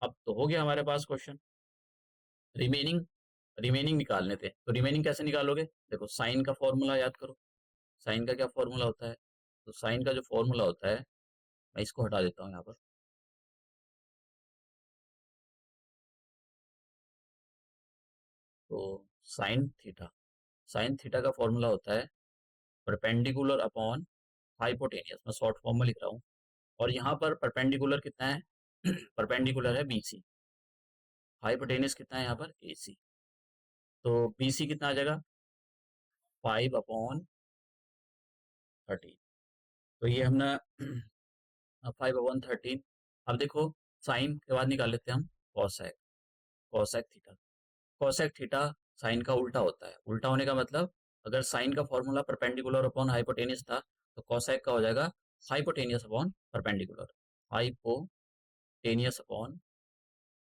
अब तो हो गया हमारे पास क्वेश्चन। रिमेनिंग रिमेनिंग निकालने थे। तो रिमेनिंग कैसे निकालोगे? देखो, साइन का फॉर्मूला याद करो। साइन का क्या फॉर्मूला होता है? तो साइन का जो फॉर्मूला होता है, मैं इसको हटा देता हूँ यहाँ पर। तो साइन थीटा का फॉर्मूला होता है परपेंडिकुलर अपॉन हाइपोटेनियस। मैं शॉर्ट फॉर्म में लिख रहा हूँ। और यहाँ पर परपेंडिकुलर कितना है? परपेंडिकुलर है BC। हाइपोटेनियस कितना है यहाँ पर? AC। तो BC कितना आ जाएगा? 5/13। तो ये हमने 5/13। अब देखो, साइन के बाद निकाल लेते हैं हम cosec. Cosec theta. Cosec theta sine का उल्टा होता है। उल्टा होने का मतलब, अगर साइन का फॉर्मूला परपेंडिकुलर अपॉन हाइपोटेनियस था, तो कॉसेक का हो जाएगा hypotenuse upon perpendicular. Hypotenuse upon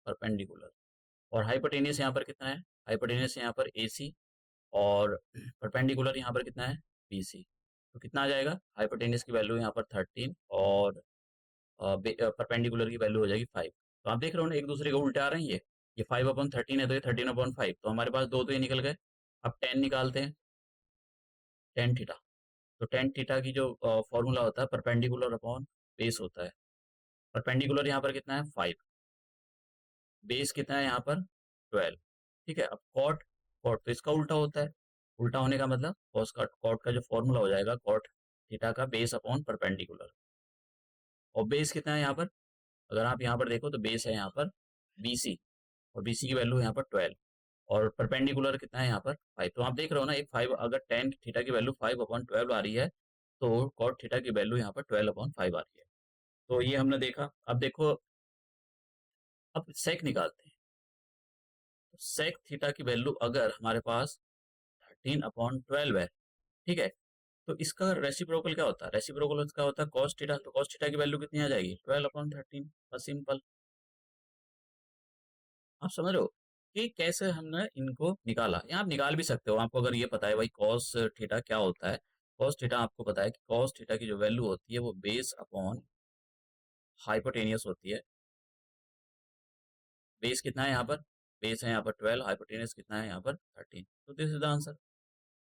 perpendicular. और हाइपोटेनियस यहाँ पर कितना है? हाइपोटेनियस यहाँ पर AC, और परपेंडिकुलर यहाँ पर कितना है? BC। तो कितना आ जाएगा? हाइपोटेनियस की वैल्यू यहाँ पर 13, और परपेंडिकुलर की वैल्यू हो जाएगी 5। तो आप देख रहे हो ना, एक दूसरे के उल्टे आ रहे हैं ये 5/13 है, तो ये 13/5। तो हमारे पास दो तो ये निकल गए। अब टेन निकालते हैं, टेन थीटा। तो टेन थीटा की जो फॉर्मूला होता है, परपेंडिकुलर अपॉन बेस होता है। परपेंडिकुलर यहाँ पर कितना है? 5। बेस कितना है यहाँ पर? 12। ठीक है, अब कॉट। कॉट तो इसका उल्टा होता है। उल्टा होने का मतलब, कॉट का जो फॉर्मूला हो जाएगा, कॉट थीटा का बेस अपॉन परपेंडिकुलर। और बेस कितना है यहाँ पर? अगर आप यहाँ पर देखो तो बेस है यहाँ पर BC, और BC की वैल्यू यहाँ पर 12, और परपेंडिकुलर कितना है यहाँ पर? 5। तो आप देख रहे हो ना, एक 5, अगर टेन थीटा की वैल्यू 5/12 आ रही है, तो कॉट थीटा की वैल्यू यहाँ पर 12/5 आ रही है। तो ये हमने देखा। अब देखो, अब सेक निकालते हैं। तो सेक थीटा की वैल्यू अगर हमारे पास 13/12 है, ठीक है, तो इसका रेसिप्रोकल क्या होता है? रेसिप्रोकल क्या होता है? Cos theta. तो कॉस थीटा की वैल्यू कितनी आ जाएगी? 12/13। बस सिंपल। आप समझ रहे हो कि कैसे हमने इनको निकाला? या आप निकाल भी सकते हो, आपको अगर ये पता है भाई कॉस थीटा क्या होता है। कॉस थीटा आपको पता है कि कॉस थीटा की जो वैल्यू होती है वो बेस अपॉन हाइपोटेनियस होती है। बेस कितना है यहाँ पर? बेस है यहाँ पर 12, हाइपोटेनियस कितना है यहाँ पर? 13। तो दिस इज द आंसर।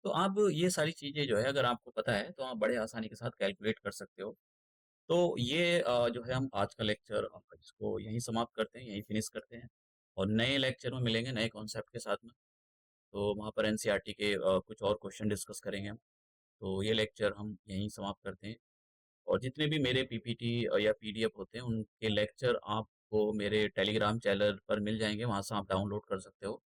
तो आप ये सारी चीजें जो है, अगर आपको पता है, तो आप बड़े आसानी के साथ कैलकुलेट कर सकते हो। तो ये जो है, हम आज का लेक्चर इसको यहीं समाप्त करते हैं, यहीं फिनिश करते हैं, और नए लेक्चर में मिलेंगे नए कॉन्सेप्ट के साथ में। तो वहाँ पर एनसीईआरटी के कुछ और क्वेश्चन डिस्कस करेंगे हम। तो ये लेक्चर हम यहीं समाप्त करते हैं। और जितने भी मेरे पीपीटी या पीडीएफ होते हैं, उनके लेक्चर आपको मेरे टेलीग्राम चैनल पर मिल जाएंगे, वहाँ से आप डाउनलोड कर सकते हो।